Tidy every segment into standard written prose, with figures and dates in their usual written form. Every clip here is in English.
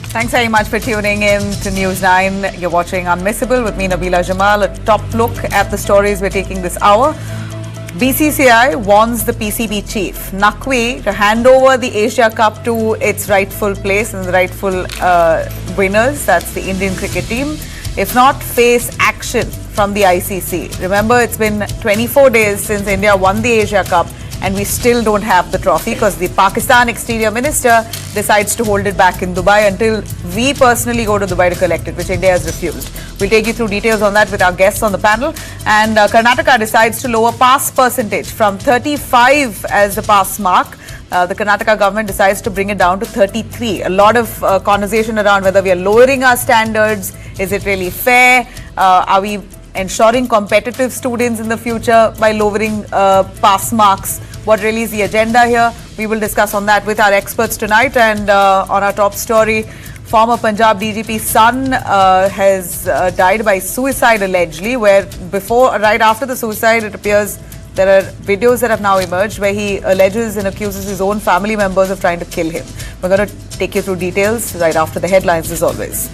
Thanks very much for tuning in to News 9. You're watching Unmissable with me, Nabila Jamal. A top look at the stories we're taking this hour. BCCI warns the PCB chief, Naqvi, to hand over the Asia Cup to its rightful place and the rightful winners. That's the Indian cricket team. If not, face action from the ICC. Remember, it's been 24 days since India won the Asia Cup and we still don't have the trophy because the Pakistan exterior minister decides to hold it back in Dubai until we personally go to Dubai to collect it, which India has refused. We'll take you through details on that with our guests on the panel. And Karnataka decides to lower pass percentage from 35 as the pass mark. The Karnataka government decides to bring it down to 33. A lot of conversation around whether we are lowering our standards. Is it really fair? Are we ensuring competitive students in the future by lowering pass marks? What really is the agenda here? We will discuss on that with our experts tonight. And on our top story, former Punjab DGP's son has died by suicide allegedly, where right after the suicide, it appears there are videos that have now emerged where he alleges and accuses his own family members of trying to kill him. We're going to take you through details right after the headlines as always.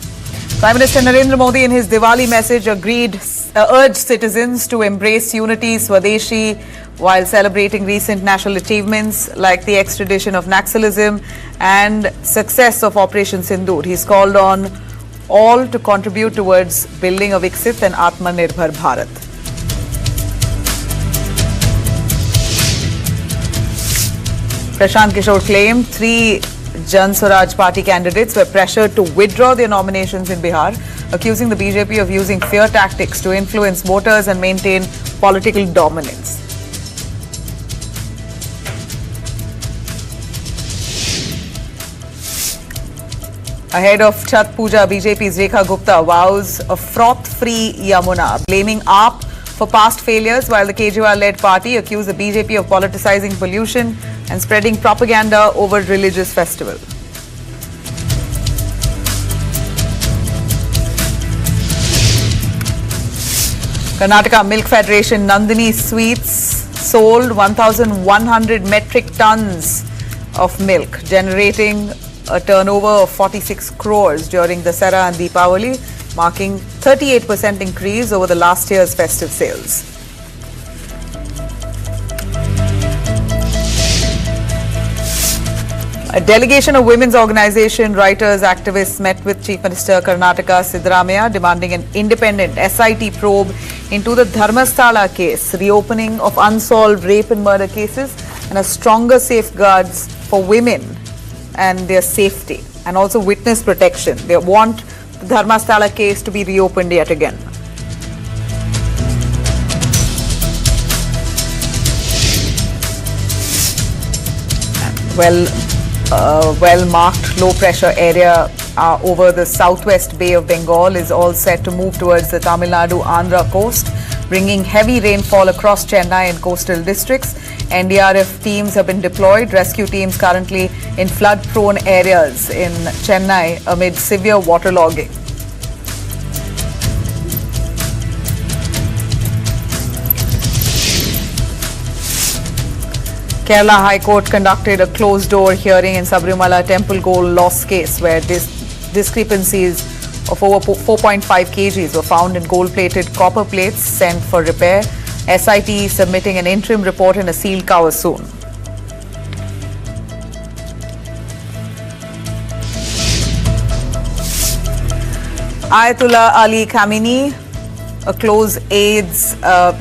Prime Minister Narendra Modi in his Diwali message urged citizens to embrace unity, Swadeshi, while celebrating recent national achievements like the extradition of Naxalism and success of Operation Sindoor. He's called on all to contribute towards building a Viksit and Atmanirbhar Bharat. Prashant Kishore claimed 3 Jan Swaraj Party candidates were pressured to withdraw their nominations in Bihar, accusing the BJP of using fear tactics to influence voters and maintain political dominance. Ahead of Chhat Puja, BJP's Rekha Gupta vows a froth-free Yamuna, blaming AAP for past failures, while the Kejriwal-led party accused the BJP of politicizing pollution and spreading propaganda over religious festival. Karnataka Milk Federation Nandini Sweets sold 1,100 metric tons of milk, generating a turnover of 46 crores during Dasara and Deepavali, marking 38% increase over the last year's festive sales. A delegation of women's organisation, writers, activists met with Chief Minister Karnataka Siddaramaiah demanding an independent SIT probe into the Dharmasthala case, reopening of unsolved rape and murder cases and a stronger safeguards for women and their safety and also witness protection. They want the Dharmasthala case to be reopened yet again. Well-marked low-pressure area over the southwest Bay of Bengal is all set to move towards the Tamil Nadu-Andhra coast, bringing heavy rainfall across Chennai and coastal districts. NDRF teams have been deployed. Rescue teams currently in flood-prone areas in Chennai amid severe waterlogging. Kerala High Court conducted a closed-door hearing in Sabrimala Temple gold loss case where discrepancies of over 4.5 kgs were found in gold-plated copper plates sent for repair. SIT submitting an interim report in a sealed cover soon. Ayatollah Ali Khamenei, a close aide,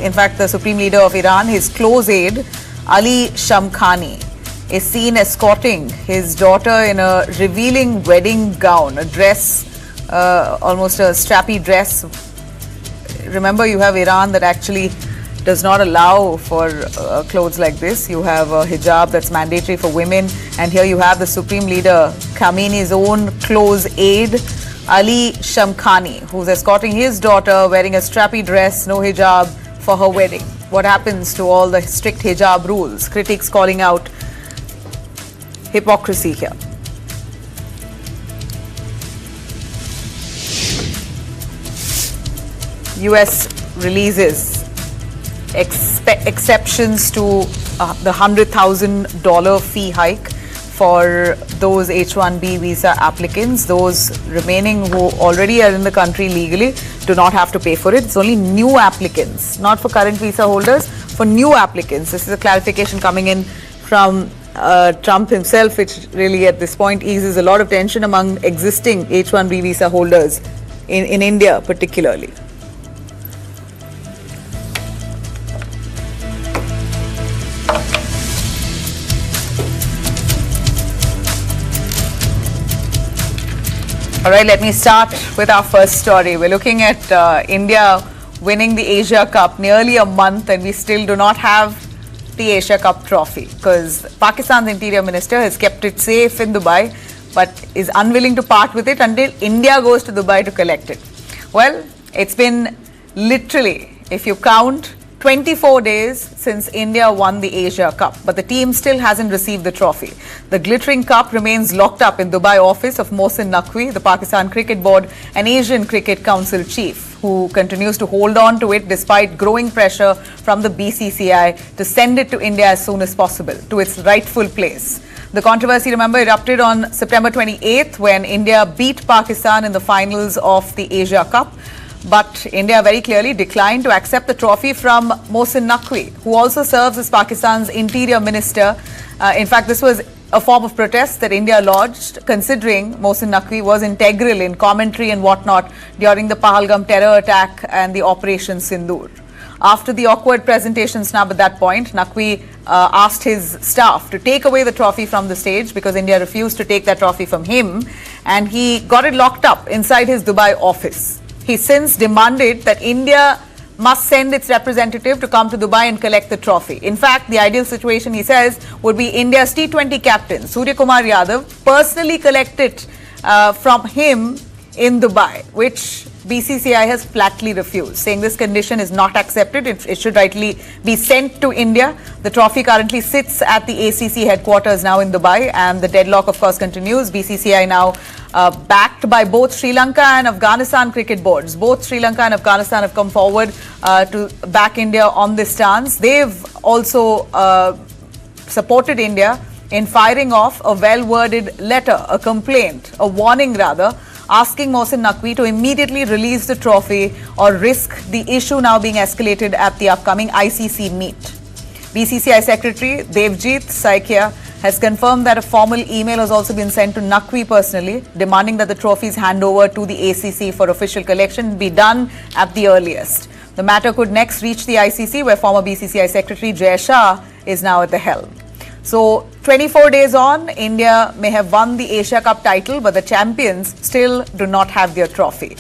in fact the Supreme Leader of Iran, his close aide, Ali Shamkhani, is seen escorting his daughter in a revealing wedding gown, a dress, almost a strappy dress. Remember, you have Iran that actually does not allow for clothes like this. You have a hijab that's mandatory for women, and here you have the Supreme Leader Khamenei's own close aide, Ali Shamkhani, who's escorting his daughter wearing a strappy dress, no hijab, for her wedding. What happens to all the strict hijab rules? Critics calling out hypocrisy here. US releases exceptions to the $100,000 fee hike for those H-1B visa applicants. Those remaining who already are in the country legally do not have to pay for it. It's only new applicants, not for current visa holders, for new applicants. This is a clarification coming in from Trump himself, which really at this point eases a lot of tension among existing H-1B visa holders in India particularly. All right, let me start with our first story. We're looking at India winning the Asia Cup nearly a month, and we still do not have the Asia Cup trophy because Pakistan's interior minister has kept it safe in Dubai but is unwilling to part with it until India goes to Dubai to collect it. Well, it's been literally, if you count, 24 days since India won the Asia Cup, but the team still hasn't received the trophy. The glittering cup remains locked up in Dubai office of Mohsin Naqvi, the Pakistan Cricket Board and Asian Cricket Council chief, who continues to hold on to it despite growing pressure from the BCCI to send it to India as soon as possible to its rightful place. The controversy, remember, erupted on September 28th when India beat Pakistan in the finals of the Asia Cup. But India very clearly declined to accept the trophy from Mohsin Naqvi, who also serves as Pakistan's interior minister. In fact, this was a form of protest that India lodged, considering Mohsin Naqvi was integral in commentary and whatnot during the Pahalgam terror attack and the Operation Sindoor. After the awkward presentation snub at that point, Naqvi asked his staff to take away the trophy from the stage because India refused to take that trophy from him, and he got it locked up inside his Dubai office. He since demanded that India must send its representative to come to Dubai and collect the trophy. In fact, the ideal situation, he says, would be India's T20 captain, Surya Kumar Yadav, personally collect it from him in Dubai, which BCCI has flatly refused, saying this condition is not accepted. It should rightly be sent to India. The trophy currently sits at the ACC headquarters now in Dubai, and the deadlock, of course, continues. BCCI now backed by both Sri Lanka and Afghanistan cricket boards. Both Sri Lanka and Afghanistan have come forward to back India on this stance. They've also supported India in firing off a well-worded letter, a complaint, a warning rather, asking Mohsin Naqvi to immediately release the trophy or risk the issue now being escalated at the upcoming ICC meet. BCCI Secretary Devjit Saikia has confirmed that a formal email has also been sent to Naqvi personally, demanding that the trophies hand over to the ACC for official collection be done at the earliest. The matter could next reach the ICC, where former BCCI Secretary Jay Shah is now at the helm. So 24 days on, India may have won the Asia Cup title, but the champions still do not have their trophy.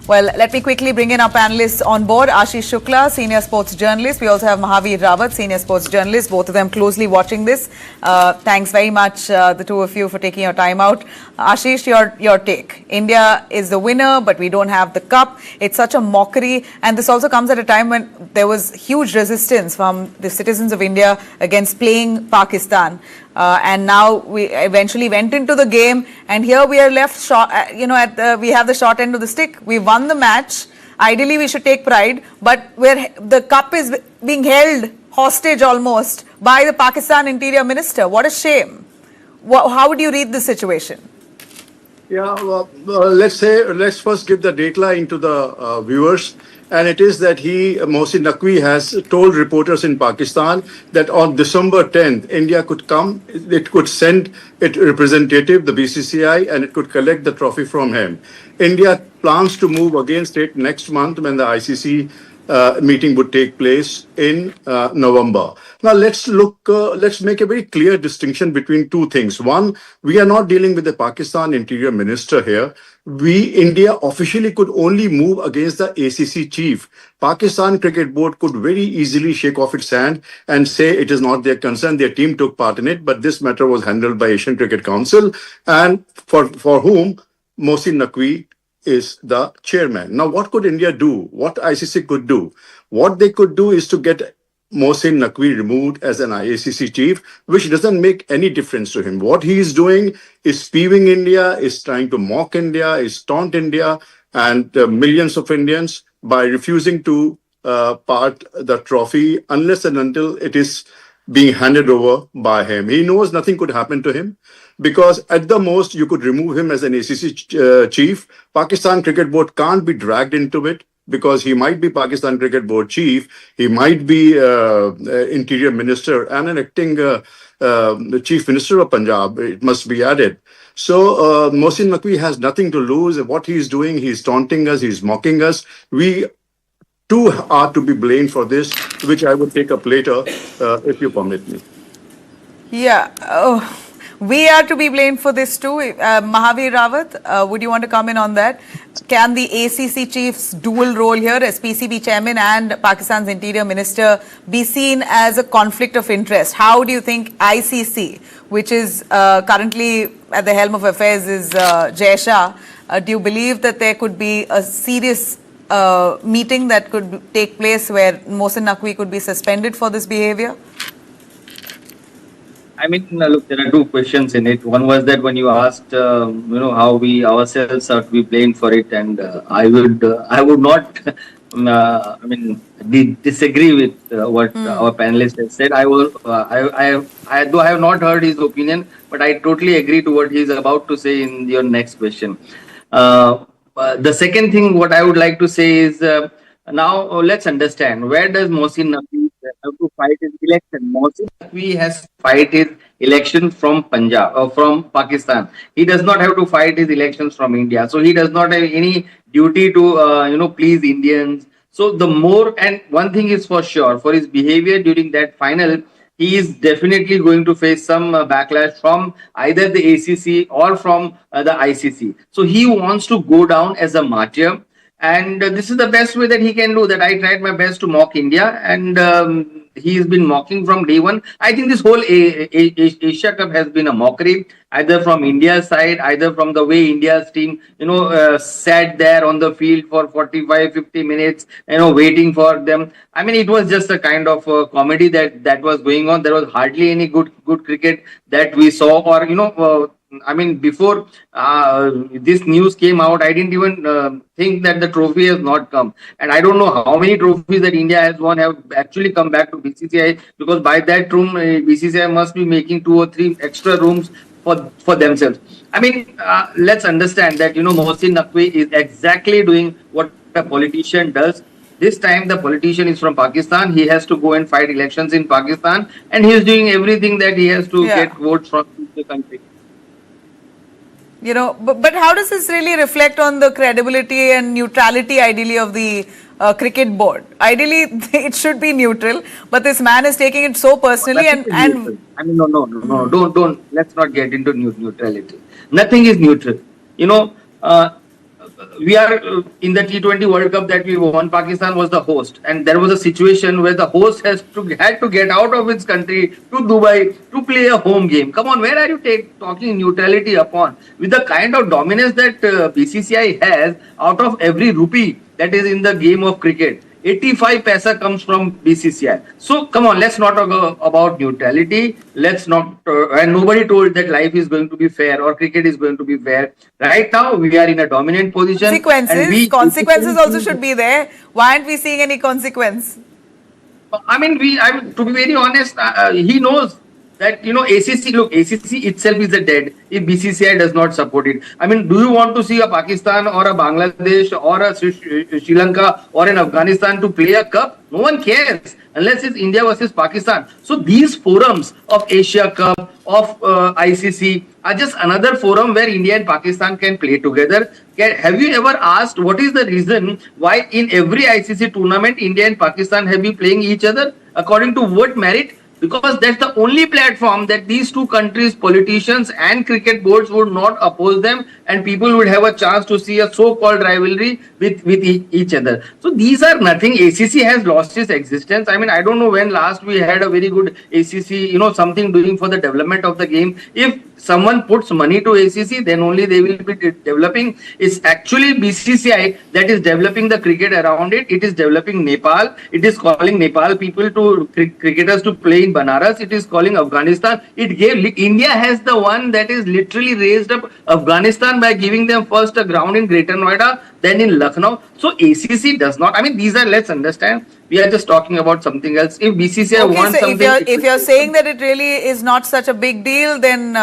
Well, let me quickly bring in our panelists on board. Ashish Shukla, senior sports journalist. We also have Mahavir Rawat, senior sports journalist, both of them closely watching this. Thanks very much, the two of you, for taking your time out. Ashish, your take. India is the winner, but we don't have the cup. It's such a mockery. And this also comes at a time when there was huge resistance from the citizens of India against playing Pakistan. And now we eventually went into the game, and here we are left short, we have the short end of the stick. We won the match. Ideally, we should take pride, but the cup is being held hostage almost by the Pakistan Interior Minister. What a shame. How would you read the situation? Yeah, let's first give the deadline to the viewers. And it is that Mohsin Naqvi has told reporters in Pakistan that on December 10th, India could come, it could send its representative, the BCCI, and it could collect the trophy from him. India plans to move against it next month when the ICC meeting would take place in November. Now let's make a very clear distinction between two things. One, we are not dealing with the Pakistan Interior Minister here. India officially could only move against the ACC chief. Pakistan Cricket Board could very easily shake off its hand and say it is not their concern. Their team took part in it, but this matter was handled by Asian Cricket Council, and for whom Mohsin Naqvi is the chairman. Now, what could India do? What ICC could do? What they could do is to get Mohsin Naqvi removed as an ICC chief, which doesn't make any difference to him. What he is doing is spewing India, is trying to mock India, is taunt India and millions of Indians by refusing to part the trophy unless and until it is being handed over by him. He knows nothing could happen to him because at the most you could remove him as an ACC chief. Pakistan Cricket Board can't be dragged into it because he might be Pakistan Cricket Board chief, he might be interior minister and an acting the chief minister of Punjab, it must be added. So Mohsin Naqvi has nothing to lose. What he's doing, he's taunting us, he's mocking us. We too are to be blamed for this, which I will take up later, if you permit me. Yeah, we are to be blamed for this too. Mahavir Rawat, would you want to come in on that? Can the ACC chief's dual role here as PCB chairman and Pakistan's interior minister be seen as a conflict of interest? How do you think ICC, which is currently at the helm of affairs, is Jai Shah, do you believe that there could be a serious meeting that could take place where Mohsin Naqvi could be suspended for this behavior? I mean, look, there are two questions in it. One was that when you asked, how we ourselves are to be blamed for it, and I would not, disagree with what our panelist has said. Though I have not heard his opinion, but I totally agree to what he is about to say in your next question. The second thing, what I would like to say is, now let's understand, where does Mohsin Naqvi have to fight his election? Mohsin Naqvi has to fight his election from Punjab or from Pakistan. He does not have to fight his elections from India. So he does not have any duty to please Indians. So the more, and one thing is for sure, for his behavior during that final, he is definitely going to face some backlash from either the ACC or from the ICC. So he wants to go down as a martyr. And this is the best way that he can do that. I tried my best to mock India, and he's been mocking from day one. I think this whole Asia Cup has been a mockery, either from India's side, either from the way India's team, sat there on the field for 45-50 minutes, waiting for them. I mean, it was just a kind of comedy that was going on. There was hardly any good cricket that we saw, or before this news came out, I didn't even think that the trophy has not come. And I don't know how many trophies that India has won have actually come back to BCCI, because by that room, BCCI must be making 2 or 3 extra rooms for themselves. I mean, let's understand that, Mohsin Naqvi is exactly doing what a politician does. This time the politician is from Pakistan. He has to go and fight elections in Pakistan, and he is doing everything that he has to get votes from the country. But how does this really reflect on the credibility and neutrality, ideally, of the cricket board? Ideally, it should be neutral, but this man is taking it so personally. No, don't. Let's not get into neutrality. Nothing is neutral. We are in the T20 World Cup that we won. Pakistan was the host, and there was a situation where the host had to get out of its country to Dubai to play a home game. Come on, where are you talking neutrality upon? With the kind of dominance that BCCI has out of every rupee that is in the game of cricket, 85 paisa comes from BCCI. So come on, let's not talk about neutrality. Let's not, and nobody told that life is going to be fair or cricket is going to be fair. Right now, we are in a dominant position. Consequences also should be there. Why aren't we seeing any consequence? To be very honest, he knows that, ACC itself is dead if BCCI does not support it. Do you want to see a Pakistan or a Bangladesh or a Sri Lanka or an Afghanistan to play a cup? No one cares unless it's India versus Pakistan. So these forums of Asia Cup, of ICC are just another forum where India and Pakistan can play together. Have you ever asked what is the reason why in every ICC tournament India and Pakistan have been playing each other? According to what merit? Because that's the only platform that these two countries, politicians and cricket boards would not oppose them, and people would have a chance to see a so-called rivalry with each other. So these are nothing. ACC has lost its existence. I don't know when last we had a very good ACC, something doing for the development of the game. If someone puts money to ACC, then only they will be developing. It's actually BCCI that is developing the cricket around it. It is developing Nepal. It is calling Nepal people to cricketers to play in Banaras, it is calling Afghanistan. It gave, India has the one that is literally raised up Afghanistan by giving them first a ground in Greater Noida, then in Lucknow. So ACC does not, I mean, these are, let's understand, we are just talking about something else. If BCCI Okay, wants so something... if you're saying that it really is not such a big deal, then,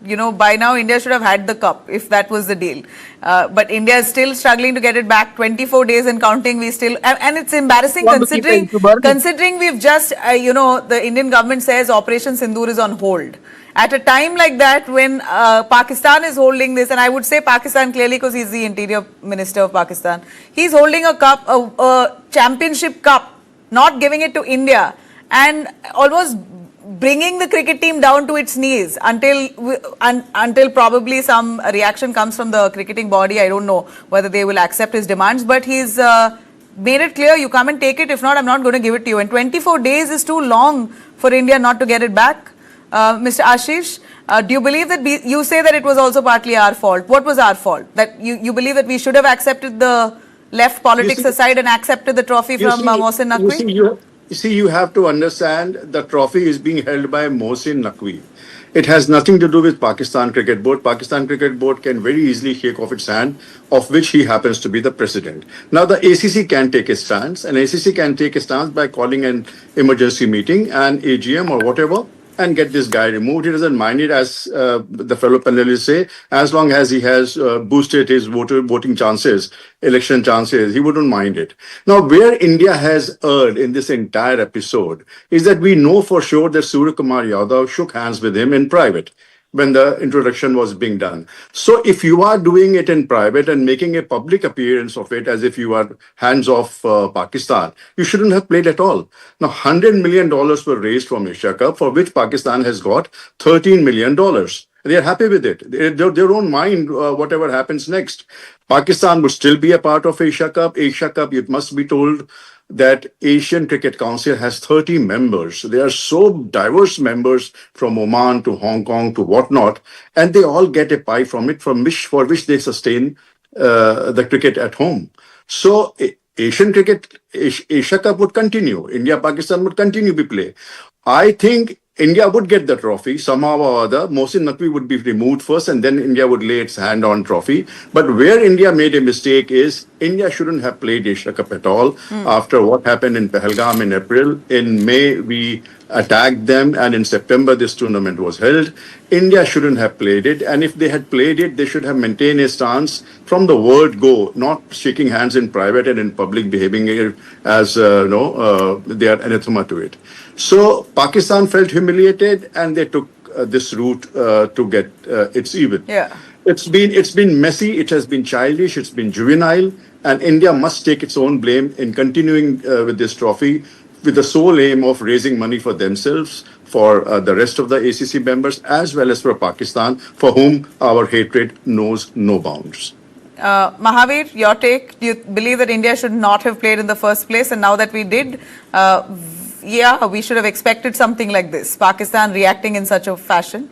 you know, by now India should have had the cup, if that was the deal. But India is still struggling to get it back, 24 days and counting, we still, and it's embarrassing considering we've just, you know, the Indian government says Operation Sindoor is on hold. At a time like that, when Pakistan is holding this, and I would say Pakistan clearly because he's the Interior Minister of Pakistan, he's holding a cup, a championship cup, not giving it to India, and almost bringing the cricket team down to its knees until probably some reaction comes from the cricketing body. I don't know whether they will accept his demands, but he's made it clear, you come and take it, if not, I'm not going to give it to you. And 24 days is too long for India not to get it back. Mr. Ashish, do you believe that you say that it was also partly our fault? What was our fault? That you believe that we should have accepted the left politics aside and accepted the trophy from Mohsin Naqvi? You have to understand the trophy is being held by Mohsin Naqvi. It has nothing to do with Pakistan Cricket Board. Pakistan Cricket Board can very easily shake off its hand, of which he happens to be the president. Now, the ACC can take a stance, and ACC can take a stance by calling an emergency meeting, an AGM or whatever, and get this guy removed. He doesn't mind it, as the fellow panelists say, as long as he has boosted his voting chances, election chances, he wouldn't mind it. Now, where India has erred in this entire episode is that we know for sure that Surya Kumar Yadav shook hands with him in private when the introduction was being done. So if you are doing it in private and making a public appearance of it as if you are hands off Pakistan, you shouldn't have played at all. Now, $100 million were raised from Asia Cup, for which Pakistan has got $13 million. They are happy with it. They don't mind whatever happens next. Pakistan would still be a part of Asia Cup. Asia Cup, it must be told that Asian Cricket Council has 30 members. They are so diverse members, from Oman to Hong Kong to whatnot, and they all get a pie from it, for which they sustain the cricket at home. So Asia Cup would continue. India-Pakistan would continue to play. I think India would get the trophy somehow or other. Mohsin Naqvi would be removed first, and then India would lay its hand on trophy. But where India made a mistake is India shouldn't have played Asia Cup at all after what happened in Pahalgam in April. In May, we attacked them, and in September, this tournament was held. India shouldn't have played it, and if they had played it, they should have maintained a stance from the word go, not shaking hands in private and in public, behaving as they are anathema to it. So Pakistan felt humiliated, and they took this route to get its even. Yeah. It's been messy, it has been childish, it's been juvenile, and India must take its own blame in continuing with this trophy, with the sole aim of raising money for themselves, for the rest of the ACC members, as well as for Pakistan, for whom our hatred knows no bounds. Mahavir, your take? Do you believe that India should not have played in the first place, and now that we did, we should have expected something like this, Pakistan reacting in such a fashion?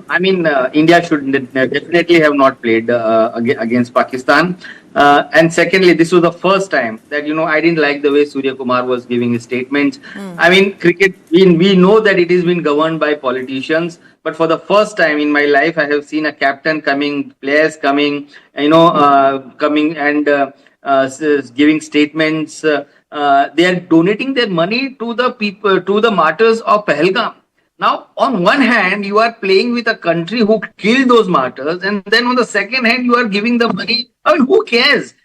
I mean, India should definitely have not played against Pakistan. And secondly, this was the first time that, I didn't like the way Surya Kumar was giving his statements. I mean, cricket, we know that it has been governed by politicians, but for the first time in my life, I have seen a captain coming, players coming, coming and giving statements. They are donating their money to the people, to the martyrs of Pahalgam. Now, on one hand, you are playing with a country who killed those martyrs, and then on the second hand, you are giving the money. I mean, who cares?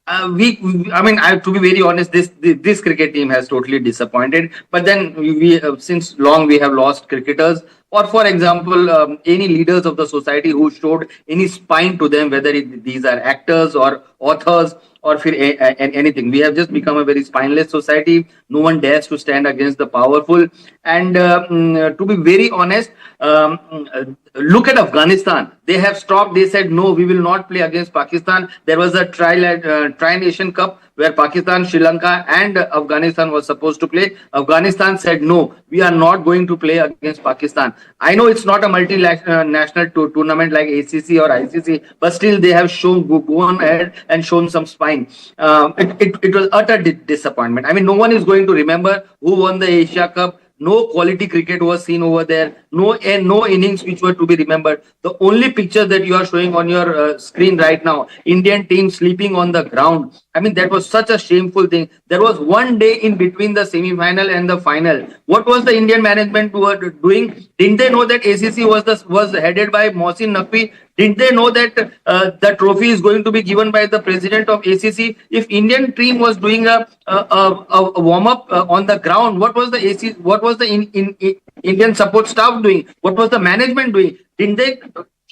To be very honest, this cricket team has totally disappointed. But then, since long we have lost cricketers, or for example, any leaders of the society who showed any spine to them, whether these are actors or authors or anything. We have just become a very spineless society. No one dares to stand against the powerful. And to be very honest, look at Afghanistan. They have stopped. They said, no, we will not play against Pakistan. There was a Tri-Nation Cup where Pakistan, Sri Lanka and Afghanistan was supposed to play. Afghanistan said, no, we are not going to play against Pakistan. I know it's not a multinational tournament like ACC or ICC, but still they have gone ahead and shown some spine. It was utter disappointment. I mean, no one is going to remember who won the Asia Cup. No quality cricket was seen over there. No innings which were to be remembered. The only picture that you are showing on your screen right now, Indian team sleeping on the ground. I mean, that was such a shameful thing. There was one day in between the semi-final and the final. What was the Indian management doing? Didn't they know that ACC was headed by Mohsin Naqvi? Didn't they know that the trophy is going to be given by the president of ACC? If Indian team was doing a warm up on the ground, what was the Indian support staff doing? What was the management doing? Didn't they?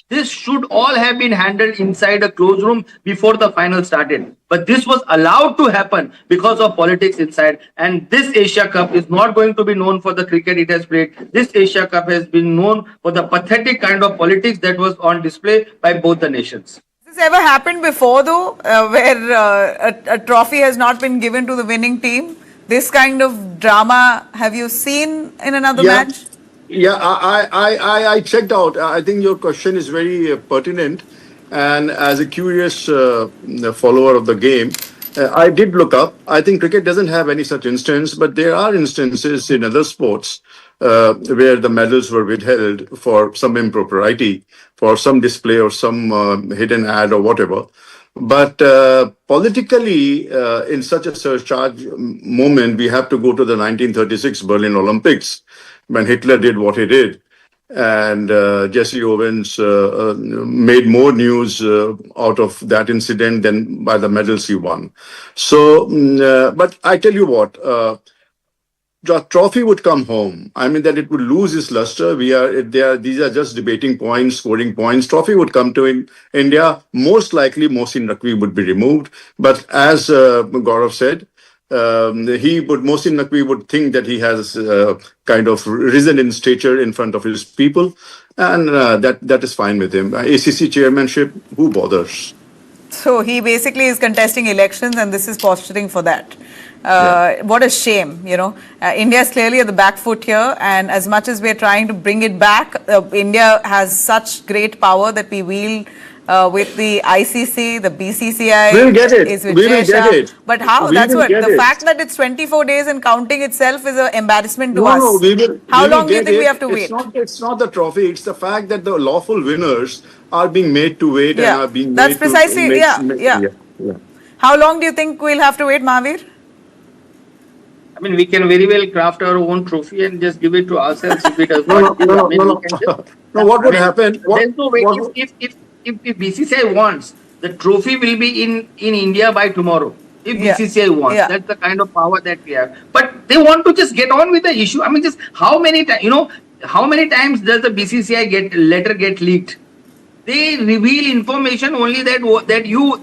This should all have been handled inside a closed room before the final started. But this was allowed to happen because of politics inside. And this Asia Cup is not going to be known for the cricket it has played. This Asia Cup has been known for the pathetic kind of politics that was on display by both the nations. Has this ever happened before, though, where a trophy has not been given to the winning team? This kind of drama, have you seen in another match? Yeah, I checked out. I think your question is very pertinent. And as a curious follower of the game, I did look up. I think cricket doesn't have any such instance, but there are instances in other sports where the medals were withheld for some impropriety, for some display or some hidden ad or whatever. But politically, in such a surcharge moment, we have to go to the 1936 Berlin Olympics, when Hitler did what he did, and Jesse Owens made more news out of that incident than by the medals he won. So, but I tell you what, the trophy would come home. I mean, that it would lose its luster. These are just debating points, scoring points. Trophy would come to India. Most likely, Mohsin Naqvi would be removed. But as Gaurav said, Mohsin Naqvi would think that he has kind of risen in stature in front of his people, and that is fine with him. ACC chairmanship, who bothers? So he basically is contesting elections, and this is posturing for that. What a shame, you know. India is clearly at the back foot here, and as much as we're trying to bring it back, India has such great power that we wield with the ICC, the BCCI. We'll get it. Is with We will get it. But how? We That's will what. get The it. fact that it's 24 days and counting itself is an embarrassment to us. No, we will. How we will long do you get think we it. have to wait? It's not the trophy. It's the fact that the lawful winners are being made to wait and are being That's made precisely, to yeah. How long do you think we'll have to wait, Mahavir? I mean, we can very well craft our own trophy and just give it to ourselves if it does not. No, what would happen? There's no way. If BCCI wants, the trophy will be in India by tomorrow. If BCCI wants, that's the kind of power that we have. But they want to just get on with the issue. I mean, just how many times does the BCCI letter get leaked? They reveal information only they want you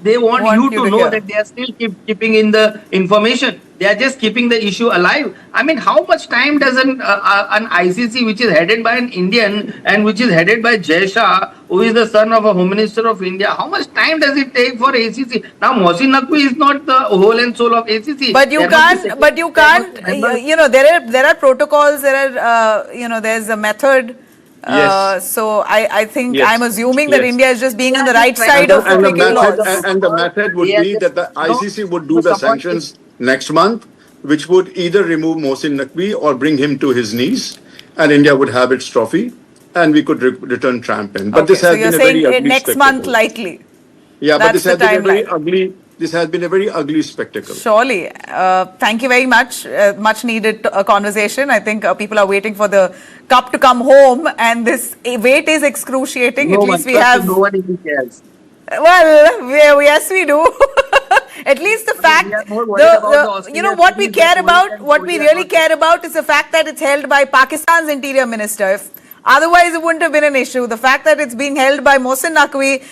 to know that they are still keeping in the information. They are just keeping the issue alive. I mean, how much time does an ICC, which is headed by an Indian and which is headed by Jai Shah, who is the son of a Home Minister of India, how much time does it take for ACC? Now, Mohsin Naqvi is not the whole and soul of ACC. But you can't. You know, there are protocols. There are there's a method. So I think I'm assuming that India is just being on the right side of the cricket laws. And the method would be that the ICC would do the sanctions next month, which would either remove Mohsin Naqvi or bring him to his knees, and India would have its trophy, and we could return triumphant. But this has been a very ugly next spectacle. month likely. Yeah, but That's this has the been a very timeline. ugly. This has been a very ugly spectacle. Surely. Thank you very much. Much needed conversation. I think people are waiting for the cup to come home, and this wait is excruciating. At least we have. No one even cares. Well, yes, we do. At least the fact, what we care about, what we really care about is the fact that it's held by Pakistan's interior minister. If otherwise, it wouldn't have been an issue. The fact that it's being held by Mohsin Naqvi,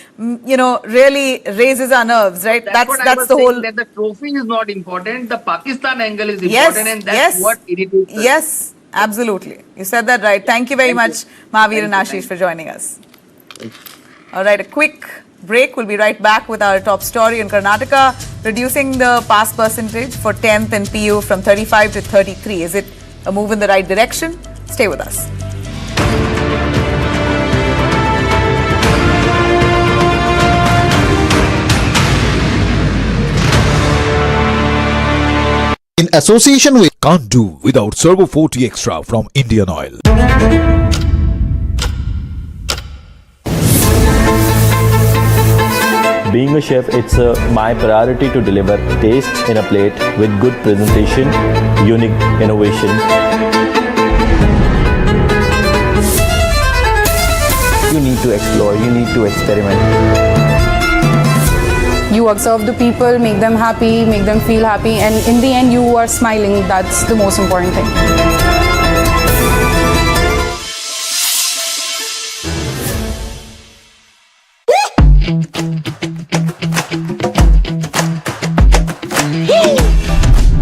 really raises our nerves, right? That's the whole. That the trophy is not important. The Pakistan angle is important, and that's what irritates us. Yes, absolutely. You said that right. Thank you very much, Mahavir and Ashish, for joining us. All right, a quick break. We'll be right back with our top story in Karnataka, reducing the pass percentage for 10th and PU from 35 to 33. Is it a move in the right direction? Stay with us. association with Can't Do Without Servo 40 Extra from Indian Oil. Being a chef, it's my priority to deliver taste in a plate with good presentation, unique innovation. You need to explore, you need to experiment. You observe the people, make them happy, make them feel happy, and in the end you are smiling. That's the most important thing.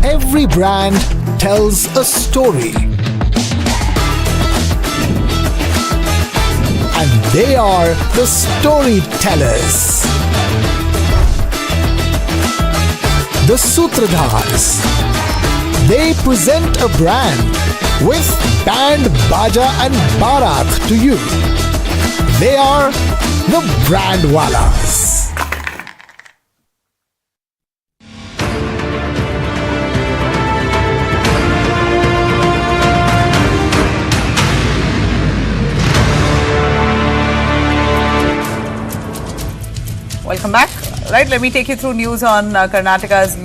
Every brand tells a story. And they are the storytellers. The Sutradhars. They present a brand with band, baja and barat to you. They are the Brandwalas. Welcome back. Right, let me take you through news on Karnataka's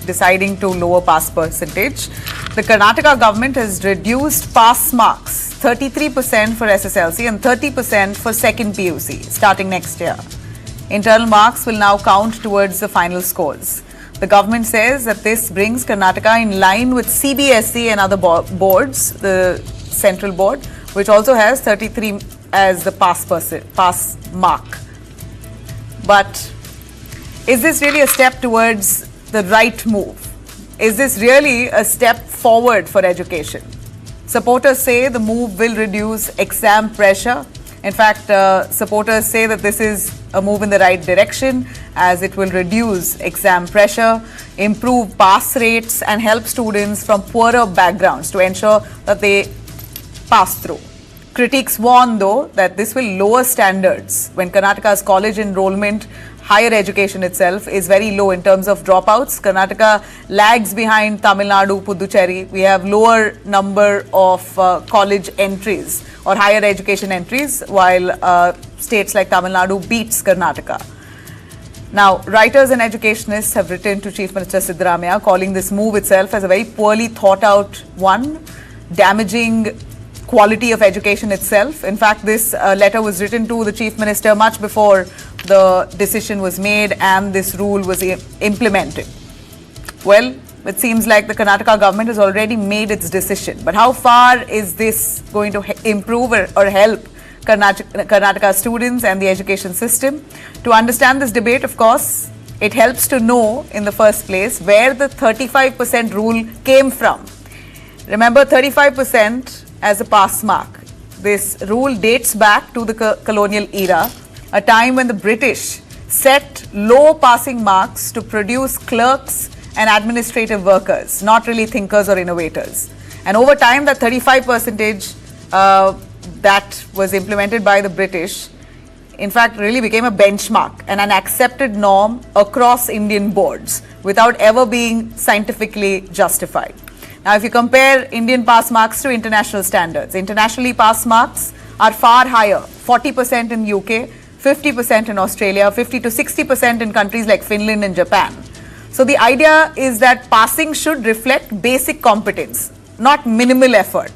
deciding to lower pass percentage. The Karnataka government has reduced pass marks 33% for SSLC and 30% for second PUC starting next year. Internal marks will now count towards the final scores. The government says that this brings Karnataka in line with CBSE and other boards, the central board, which also has 33 as the pass mark. But is this really a step towards the right move? Is this really a step forward for education? Supporters say the move will reduce exam pressure. In fact, supporters say that this is a move in the right direction as it will reduce exam pressure, improve pass rates and help students from poorer backgrounds to ensure that they pass through. Critics warn, though, that this will lower standards when Karnataka's college enrollment, higher education itself, is very low in terms of dropouts. Karnataka lags behind Tamil Nadu, Puducherry. We have lower number of college entries or higher education entries, while states like Tamil Nadu beats Karnataka. Now, writers and educationists have written to Chief Minister Siddaramaiah, calling this move itself as a very poorly thought out one, damaging quality of education itself. In fact, this letter was written to the Chief Minister much before the decision was made and this rule was implemented. Well, it seems like the Karnataka government has already made its decision. But how far is this going to improve or help Karnataka students and the education system? To understand this debate, of course, it helps to know in the first place where the 35% rule came from. Remember, 35% as a pass mark. This rule dates back to the colonial era, a time when the British set low passing marks to produce clerks and administrative workers, not really thinkers or innovators. And over time, that 35% that was implemented by the British, in fact, really became a benchmark and an accepted norm across Indian boards without ever being scientifically justified. Now, if you compare Indian pass marks to international standards, internationally pass marks are far higher, 40% in UK, 50% in Australia, 50 to 60% in countries like Finland and Japan. So the idea is that passing should reflect basic competence, not minimal effort.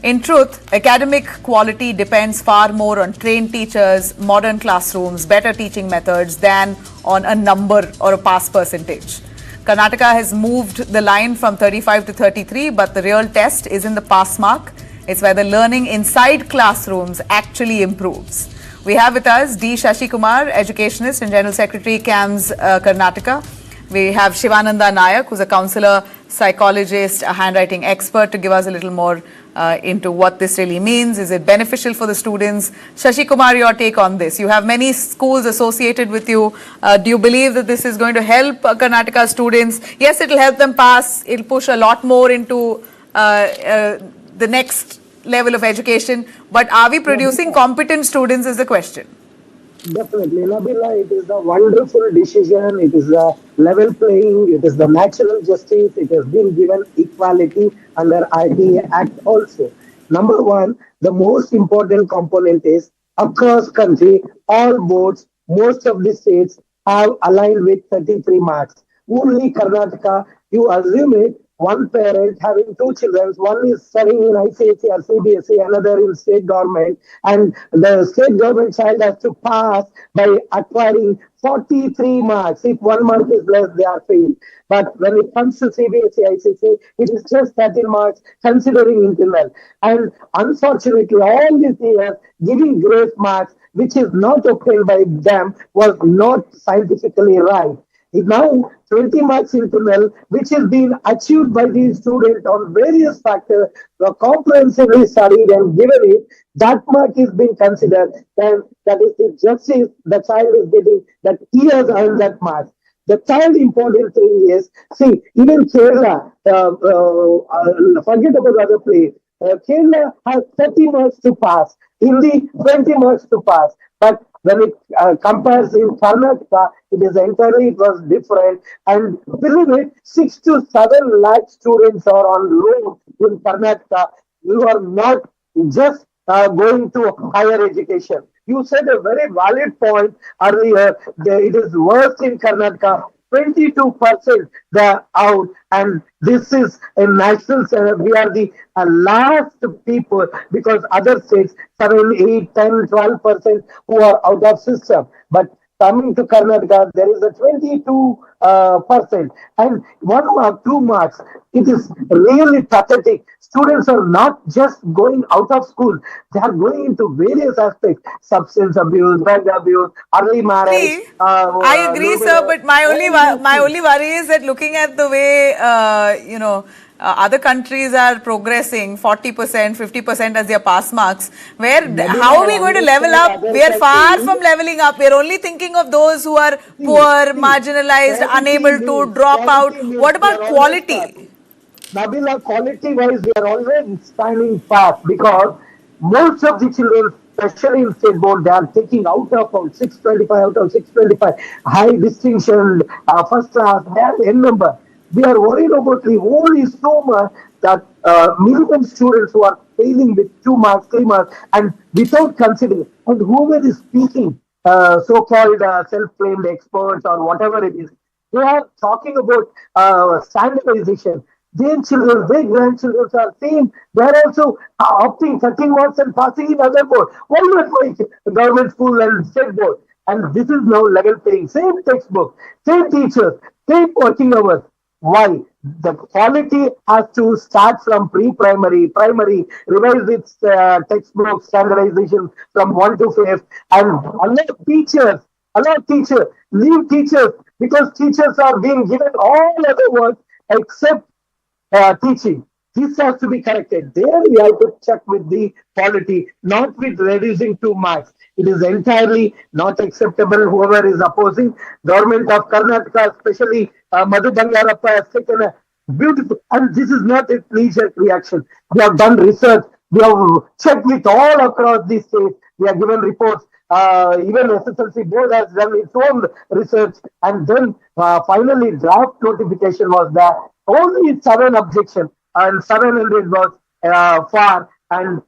In truth, academic quality depends far more on trained teachers, modern classrooms, better teaching methods than on a number or a pass percentage. Karnataka has moved the line from 35 to 33, but the real test is in the pass mark. It's where the learning inside classrooms actually improves. We have with us D. Shashi Kumar, educationist and General Secretary, CAMS Karnataka. We have Shivananda Nayak, who's a counselor, psychologist, a handwriting expert, to give us a little more into what this really means. Is it beneficial for the students? Shashi Kumar, your take on this. You have many schools associated with you. Do you believe that this is going to help Karnataka students? Yes, it will help them pass. It will push a lot more into the next level of education. But are we producing competent students is the question. Definitely, Nabila, it is a wonderful decision. It is a level playing. It is the natural justice. It has been given equality under ITA Act also. Number one, the most important component is across country, all boards, most of the states have aligned with 33 marks. Only Karnataka, you assume it, one parent having two children, one is studying in ICSE or CBSE, another in state government, and the state government child has to pass by acquiring 43 marks. If 1 mark is less, they are failed. But when it comes to CBSE, ICSE, it is just 13 marks considering internal. And unfortunately, all these years, giving grace marks, which is not obtained by them, was not scientifically right. Now, 20 marks internal, which is being achieved by these students on various factors, comprehensively studied and given it, that mark is being considered, then that is the justice the child is getting, that he has earned that mark. The third important thing is, see, even Kerala, forget about other place, Kerala has 30 marks to pass, Hindi 20 marks to pass. But when it compares in Karnataka, it is entirely, it was different. And believe it, 6 to 7 lakh students are on loan in Karnataka. You are not just going to higher education. You said a very valid point earlier. It is worse in Karnataka. 22% they are out, and this is a national. We are the last people because other states 7, 8, 10, 12% who are out of system. But coming to Karnataka, there is a 22%, and 1 mark, 2 marks. It is really pathetic. Students are not just going out of school; they are going into various aspects: substance abuse, drug abuse, early marriage. See, I agree, sir, but my only worry is that looking at the way other countries are progressing 40%, 50% as their pass marks, where how are we going to level up? We are far from leveling up. We are only thinking of those who are poor, marginalized, unable to drop out. What about quality? Nabila, quality wise, we are always standing fast because most of the children, especially in state board, they are taking out of 625 out of 625 high distinction, first class, they have n number. We are worried about the only so much that minimum students who are failing with 2 marks, 3 marks, and without considering, and whoever is speaking, so-called self-claimed experts or whatever it is, they are talking about standardization. Their children, their grandchildren are same. They are also opting 13 marks and passing in other board. Why not make government school and state board? And this is now level playing. Same textbook, same teachers, same working hours. Why? The quality has to start from pre-primary, primary, revise its textbook standardization from 1 to 5th, and allow teachers, leave teachers, because teachers are being given all other work except teaching. This has to be corrected. There we have to check with the quality, not with reducing 2 marks. It is entirely not acceptable. Whoever is opposing, government of Karnataka, especially Madhu Bangarappa, has taken a beautiful, and this is not a knee-jerk reaction. We have done research. We have checked with all across the states. We have given reports. Even SSLC board has done its own research, and then finally draft notification was there. Only 7 objections, and 700 was far, and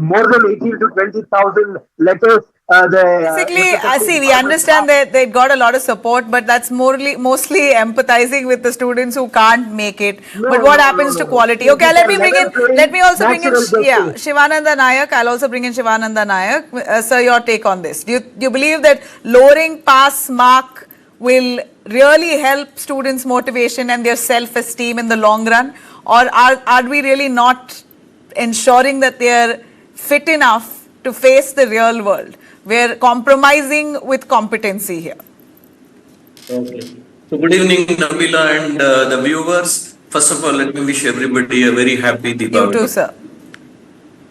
more than 18 to 20,000 letters. Basically, see, we understand that they got a lot of support, but that's mostly empathizing with the students who can't make it. But what happens to quality? Okay, let me also bring in, Shivananda Nayak. I'll also bring in Shivananda Nayak. Sir, your take on this. Do you believe that lowering pass mark will really help students' motivation and their self-esteem in the long run? Or are we really not ensuring that they are fit enough to face the real world? We're compromising with competency here. Okay. So good evening, Nabila and the viewers. First of all, let me wish everybody a very happy Diwali. You too, sir.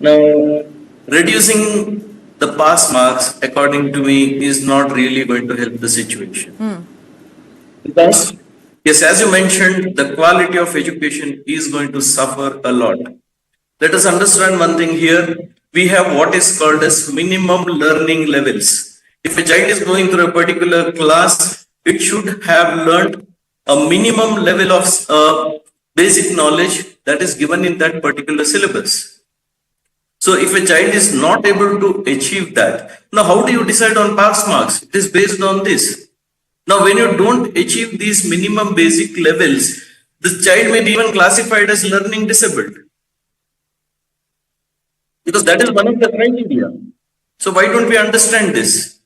Now, reducing the pass marks, according to me, is not really going to help the situation. Because, yes, as you mentioned, the quality of education is going to suffer a lot. Let us understand one thing here. We have what is called as minimum learning levels. If a child is going through a particular class, it should have learned a minimum level of basic knowledge that is given in that particular syllabus. So if a child is not able to achieve that, now how do you decide on pass marks? It is based on this. Now, when you don't achieve these minimum basic levels, the child may be even classified as learning disabled. Because that is one of the criteria. So why don't we understand this?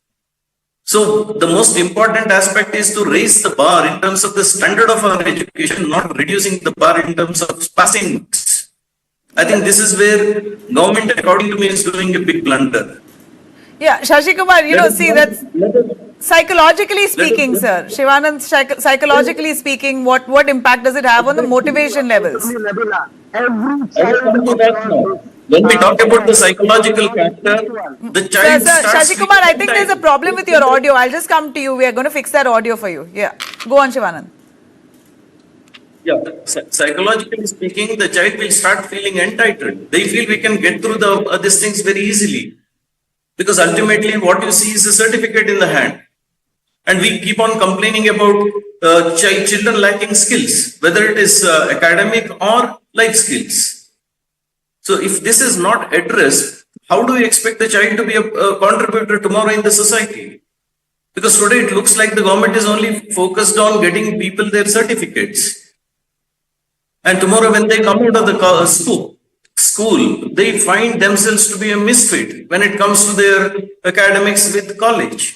So the most important aspect is to raise the bar in terms of the standard of our education, not reducing the bar in terms of passing marks. I think this is where government, according to me, is doing a big blunder. Yeah, Shashi Kumar, see, that's psychologically speaking, sir. Shivanand, psychologically speaking, what impact does it have on the motivation levels? When we talk about the psychological factor, the child Sir, starts... Shashi Kumar, I think there's a problem with your audio. I'll just come to you. We are going to fix that audio for you. Yeah. Go on, Shivanand. Yeah, psychologically speaking, the child will start feeling entitled. They feel we can get through these things very easily. Because ultimately what you see is a certificate in the hand. And we keep on complaining about children lacking skills, whether it is academic or life skills. So if this is not addressed, how do we expect the child to be a contributor tomorrow in the society? Because today it looks like the government is only focused on getting people their certificates. And tomorrow when they come out of the school, they find themselves to be a misfit when it comes to their academics with college.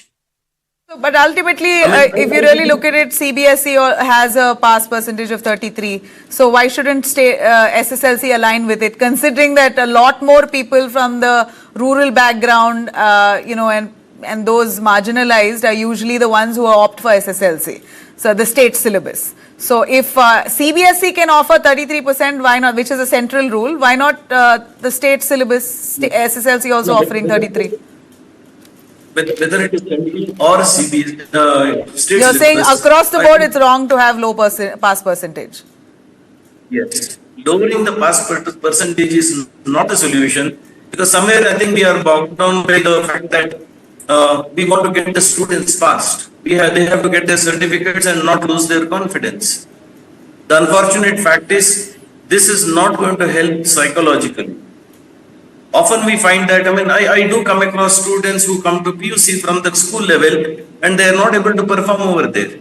But ultimately, if you really look at it, CBSE has a pass percentage of 33. So why shouldn't SSLC align with it, considering that a lot more people from the rural background, and those marginalized are usually the ones who opt for SSLC, so the state syllabus. So if CBSE can offer 33%, why not, which is a central rule, why not the state syllabus, SSLC also offering 33? Whether it is central or CBSE, state You're saying syllabus, across the board it's wrong to have low pass percentage? Yes. Lowering the pass percentage is not a solution, because somewhere I think we are bogged down by the fact that we want to get the students fast. They have to get their certificates and not lose their confidence. The unfortunate fact is this is not going to help psychologically. Often we find that, I do come across students who come to PUC from the school level and they are not able to perform over there.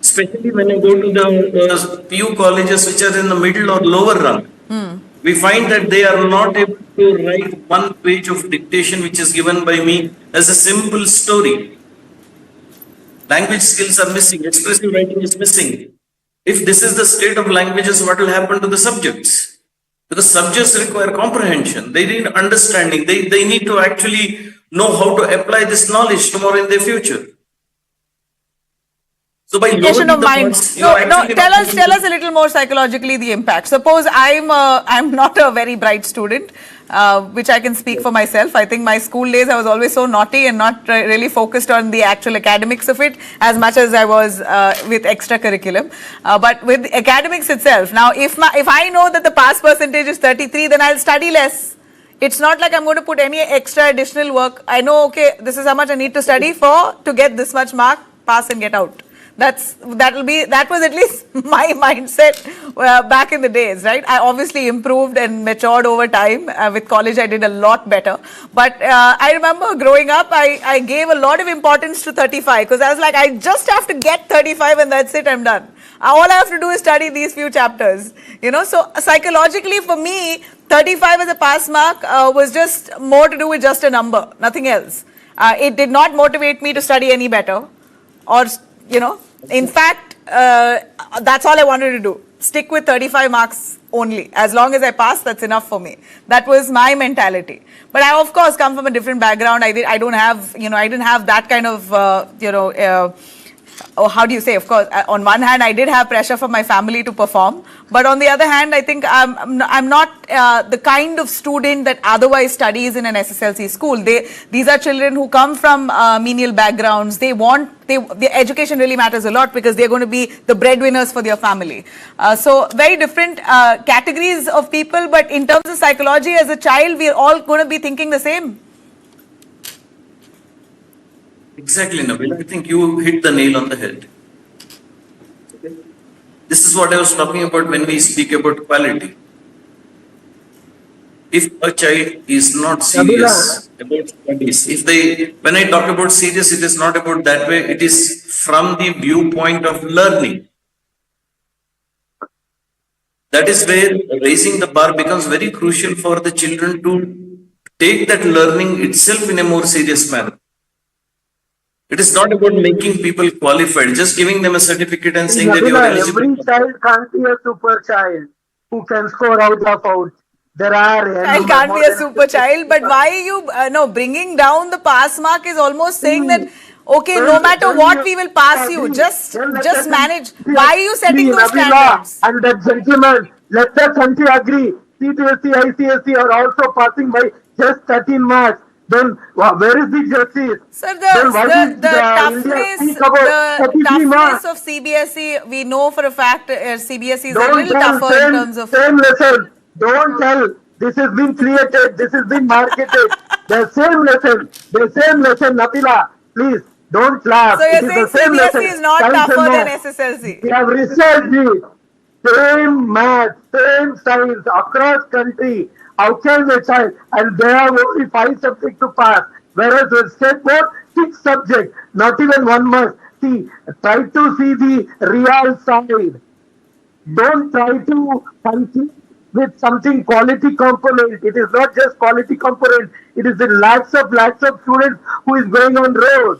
Especially when you go to the PU colleges which are in the middle or lower rung. We find that they are not able to write one page of dictation which is given by me as a simple story. Language skills are missing, expressive writing is missing. If this is the state of languages, what will happen to the subjects? Because subjects require comprehension, they need understanding, they need to actually know how to apply this knowledge tomorrow in their future. So by Education of mind. Tell us a little more psychologically the impact. Suppose I'm not a very bright student, which I can speak for myself. I think my school days I was always so naughty and not really focused on the actual academics of it as much as I was with extracurriculum. But with academics itself, now if I know that the pass percentage is 33, then I'll study less. It's not like I'm going to put any extra additional work. I know, okay, this is how much I need to study to get this much mark, pass and get out. That was at least my mindset back in the days, right? I obviously improved and matured over time. With college, I did a lot better. But I remember growing up, I gave a lot of importance to 35 because I was like, I just have to get 35 and that's it, I'm done. All I have to do is study these few chapters, So psychologically for me, 35 as a pass mark was just more to do with just a number, nothing else. It did not motivate me to study any better or in fact, that's all I wanted to do. Stick with 35 marks only. As long as I pass, that's enough for me. That was my mentality. But I, of course, come from a different background. I didn't have that kind of, how do you say, of course, on one hand, I did have pressure from my family to perform. But on the other hand, I think I'm not the kind of student that otherwise studies in an SSLC school. These are children who come from menial backgrounds. The education really matters a lot because they're going to be the breadwinners for their family. So very different categories of people. But in terms of psychology, as a child, we're all going to be thinking the same. Exactly, Nabil. I think you hit the nail on the head. This is what I was talking about when we speak about quality. If a child is not Nabila, serious about studies, if they, when I talk about serious, it is not about that way, it is from the viewpoint of learning. That is where raising the bar becomes very crucial for the children to take that learning itself in a more serious manner. It is not about making people qualified, just giving them a certificate and saying that you are Nabila, eligible. every child can't be a super child who can score out of out. There are Child can't be a super child, but why are you no bringing down the pass mark is almost saying that okay, no matter what, we will pass you. Just manage. Why are you setting those standards? And the gentleman, let the country agree. CBSE, ICSE are also passing by just 13 marks. Then where is the justice? Sir, Then why did the India speak about toughness 33 marks? of CBSE, we know for a fact CBSE is a Don't little tell tougher in terms of. same lesson. Don't tell. This has been created. This has been marketed. The same lesson, Nabila. Please don't laugh. So It you're is the saying same CBSE lesson. is not Science and tougher than math. SSLC? We have researched it. Same math, same science across country. How can a child, and there are only 5 subjects to pass, whereas with state board, 6 subjects, not even 1 mark. See, try to see the real side. Don't try to compete with something quality component. It is not just quality component. It is the lakhs of students who is going on road,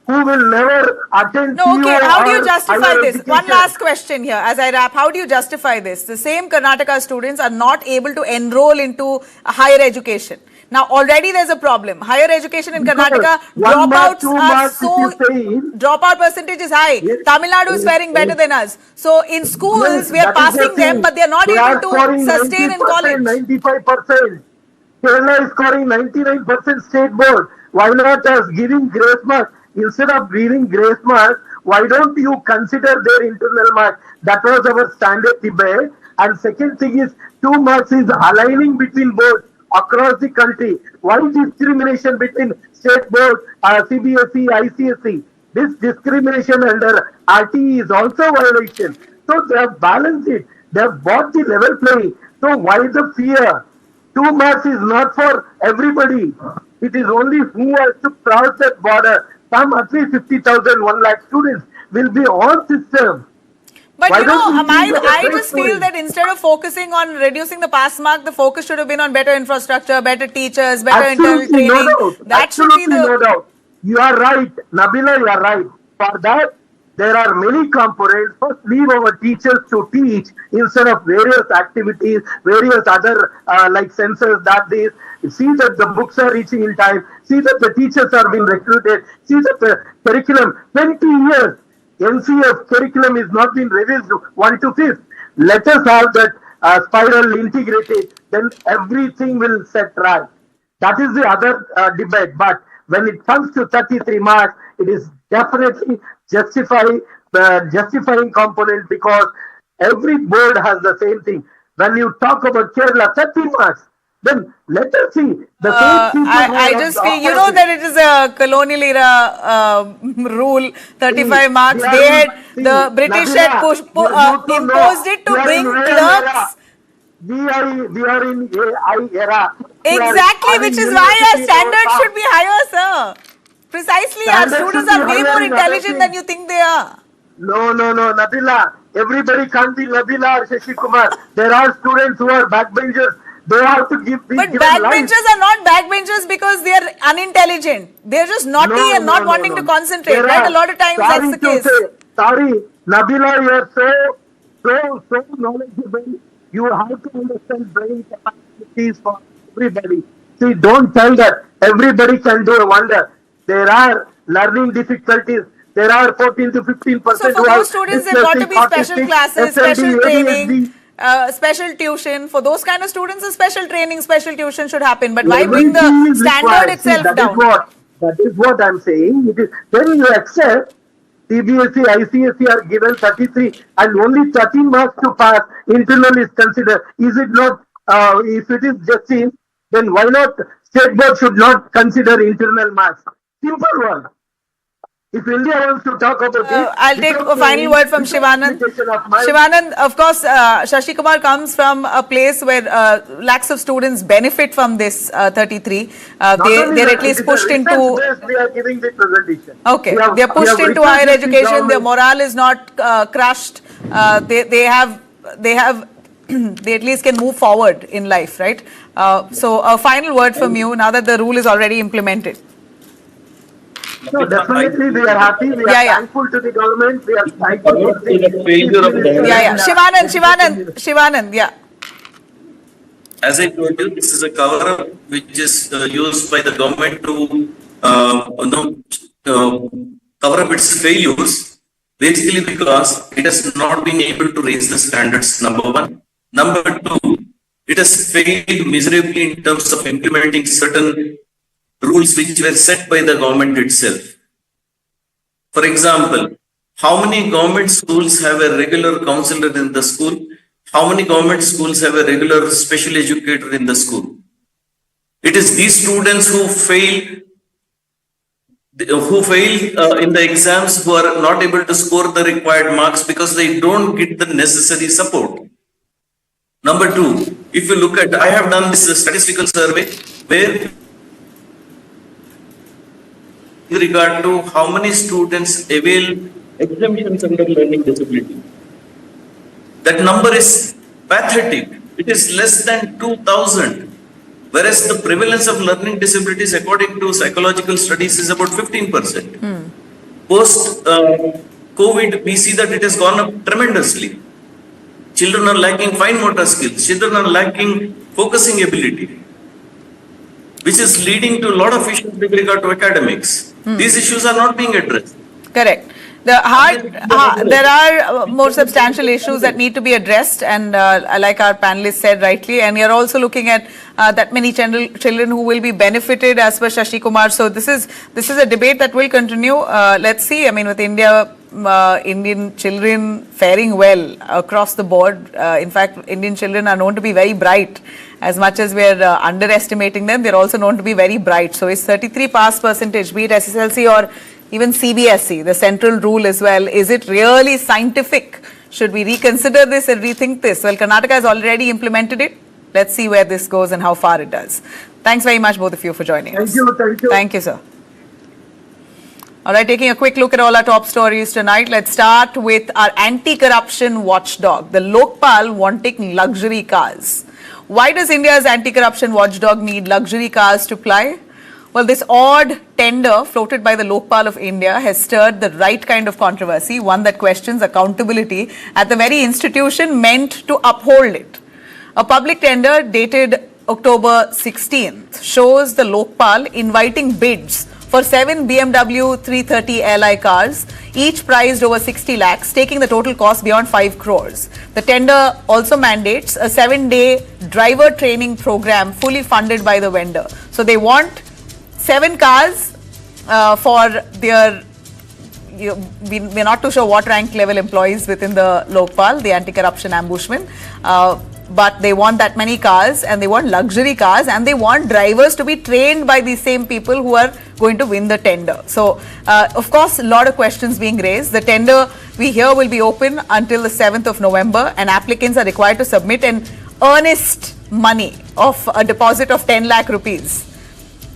who will never attend No, okay. CEO How do you or justify higher this? One education. last question here as I wrap. How do you justify this? The same Karnataka students are not able to enroll into higher education. Now, already there's a problem. Higher education in Karnataka, 1 mark, dropouts 2 are marks, so, if you say, dropout percentage is high. yes, Tamil Nadu is faring better than us. So, in schools, we are that is the passing them, thing. but they are not They able are to scoring sustain in 90%, college. 95%. Kerala is scoring 99% state board. Why not us giving grace marks? Instead of giving grace marks, why don't you consider their internal marks? That was our standard debate. And second thing is, 2 marks is aligning between boards across the country. Why discrimination between state board, CBSE, ICSE? This discrimination under RTE is also violation. So they have balanced it. They have bought the level playing. So why the fear? 2 marks is not for everybody. It is only who has to cross that border. Some at least 50,000, 1 lakh students will be on system. But Why you know, don't we think of I a just great feel point? that instead of focusing on reducing the pass mark, the focus should have been on better infrastructure, better teachers, better internal Absolutely, no training. doubt. That should be Absolutely, the. no doubt. You are right. Nabila, you are right. For that, there are many components. First, leave our teachers to teach instead of various activities, various other like sensors, that this. See that the books are reaching in time. See that the teachers are being recruited. See that the curriculum, 20 years, NCF curriculum is not been revised 1 to 5th. Let us have that spiral integrated. Then everything will set right. That is the other debate. But when it comes to 33 marks, it is definitely justifying component, because every board has the same thing. When you talk about Kerala, 30 marks, then let us see. The same people I just feel, you know that it is a colonial era rule, 35 marks. They had, the British had imposed it to bring clerks. We are in AI era. Exactly, which is why our standards should be higher, sir. Precisely, our Standards students should be are way higher more in other intelligent than things. you think they are. No, Nabila. Everybody can't be Nabila or Shashi Kumar. There are students who are backbenchers. They have to be But given life. backbenchers are not backbenchers because they are unintelligent. They're just naughty and not wanting to concentrate, There right? are- A lot of times that's the case. Sorry, Nabila, you are so knowledgeable. You have to understand brain capacities for everybody. See, don't tell that everybody can do a wonder. There are learning difficulties. There are 14 to 15%. So for those students, there got to be special classes, special training, special tuition. For those kind of students, a special training, special tuition should happen. But why bring the Everything is standard required. itself See, down? That is what I'm saying. It is when you accept CBSE, ICSE are given 33 and only 13 marks to pass, internal is considered. Is it not, if it is justice, then why not state board should not consider internal marks? Simple one. If India wants to talk about it, I'll take a final word from Shivanand. Shivanand, of course, Shashi Kumar comes from a place where lakhs of students benefit from this 33. They're at least pushed into. We are giving the presentation. Okay, they are pushed into higher education. Their morale is not crushed. They at least can move forward in life, right? So a final word from you now that the rule is already implemented. No, definitely we are happy. We are thankful to the government. We are thankful to the failure of government. Shivanand, yeah. As I told you, this is a cover-up which is used by the government to cover up its failures, basically because it has not been able to raise the standards, number one. Number two, it has failed miserably in terms of implementing certain rules which were set by the government itself. For example, how many government schools have a regular counselor in the school? How many government schools have a regular special educator in the school? It is these students who fail in the exams who are not able to score the required marks because they don't get the necessary support. Number two, if you look at, I have done this statistical survey where with regard to how many students avail exemptions under learning disability. That number is pathetic. It is less than 2,000. Whereas the prevalence of learning disabilities according to psychological studies is about 15%. Post-COVID, we see that it has gone up tremendously. Children are lacking fine motor skills. Children are lacking focusing ability, which is leading to a lot of issues with regard to academics. These issues are not being addressed. Correct. There are more substantial issues that need to be addressed, and like our panelists said rightly, and you're also looking at that many children who will be benefited as per Shashi Kumar. So this is a debate that will continue. Let's see. I mean, with Indian children faring well across the board. In fact, Indian children are known to be very bright. As much as we're underestimating them, they're also known to be very bright. So is 33 pass percentage, be it SSLC or even CBSE, the central rule as well, is it really scientific? Should we reconsider this and rethink this? Well, Karnataka has already implemented it. Let's see where this goes and how far it does. Thanks very much, both of you, for joining us. Thank you. Thank you, sir. All right, taking a quick look at all our top stories tonight. Let's start with our anti-corruption watchdog, the Lokpal wanting luxury cars. Why does India's anti-corruption watchdog need luxury cars to ply? Well, this odd tender floated by the Lokpal of India has stirred the right kind of controversy, one that questions accountability at the very institution meant to uphold it. A public tender dated October 16th shows the Lokpal inviting bids for 7 BMW 330 Li cars, each priced over 60 lakhs, taking the total cost beyond 5 crores. The tender also mandates a 7-day driver training program fully funded by the vendor. So they want 7 cars for their, we're not too sure what rank level employees within the Lokpal, the anti-corruption ambushment, but they want that many cars, and they want luxury cars, and they want drivers to be trained by these same people who are going to win the tender. So, of course, a lot of questions being raised. The tender we hear will be open until the 7th of November, and applicants are required to submit an earnest money of a deposit of 10 lakh rupees.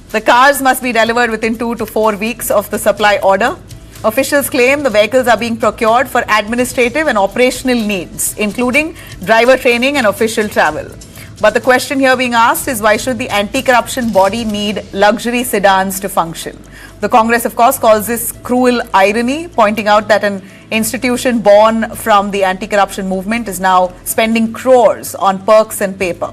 The cars must be delivered within 2 to 4 weeks of the supply order. Officials claim the vehicles are being procured for administrative and operational needs, including driver training and official travel. But the question here being asked is, why should the anti-corruption body need luxury sedans to function? The Congress, of course, calls this cruel irony, pointing out that an institution born from the anti-corruption movement is now spending crores on perks and paper.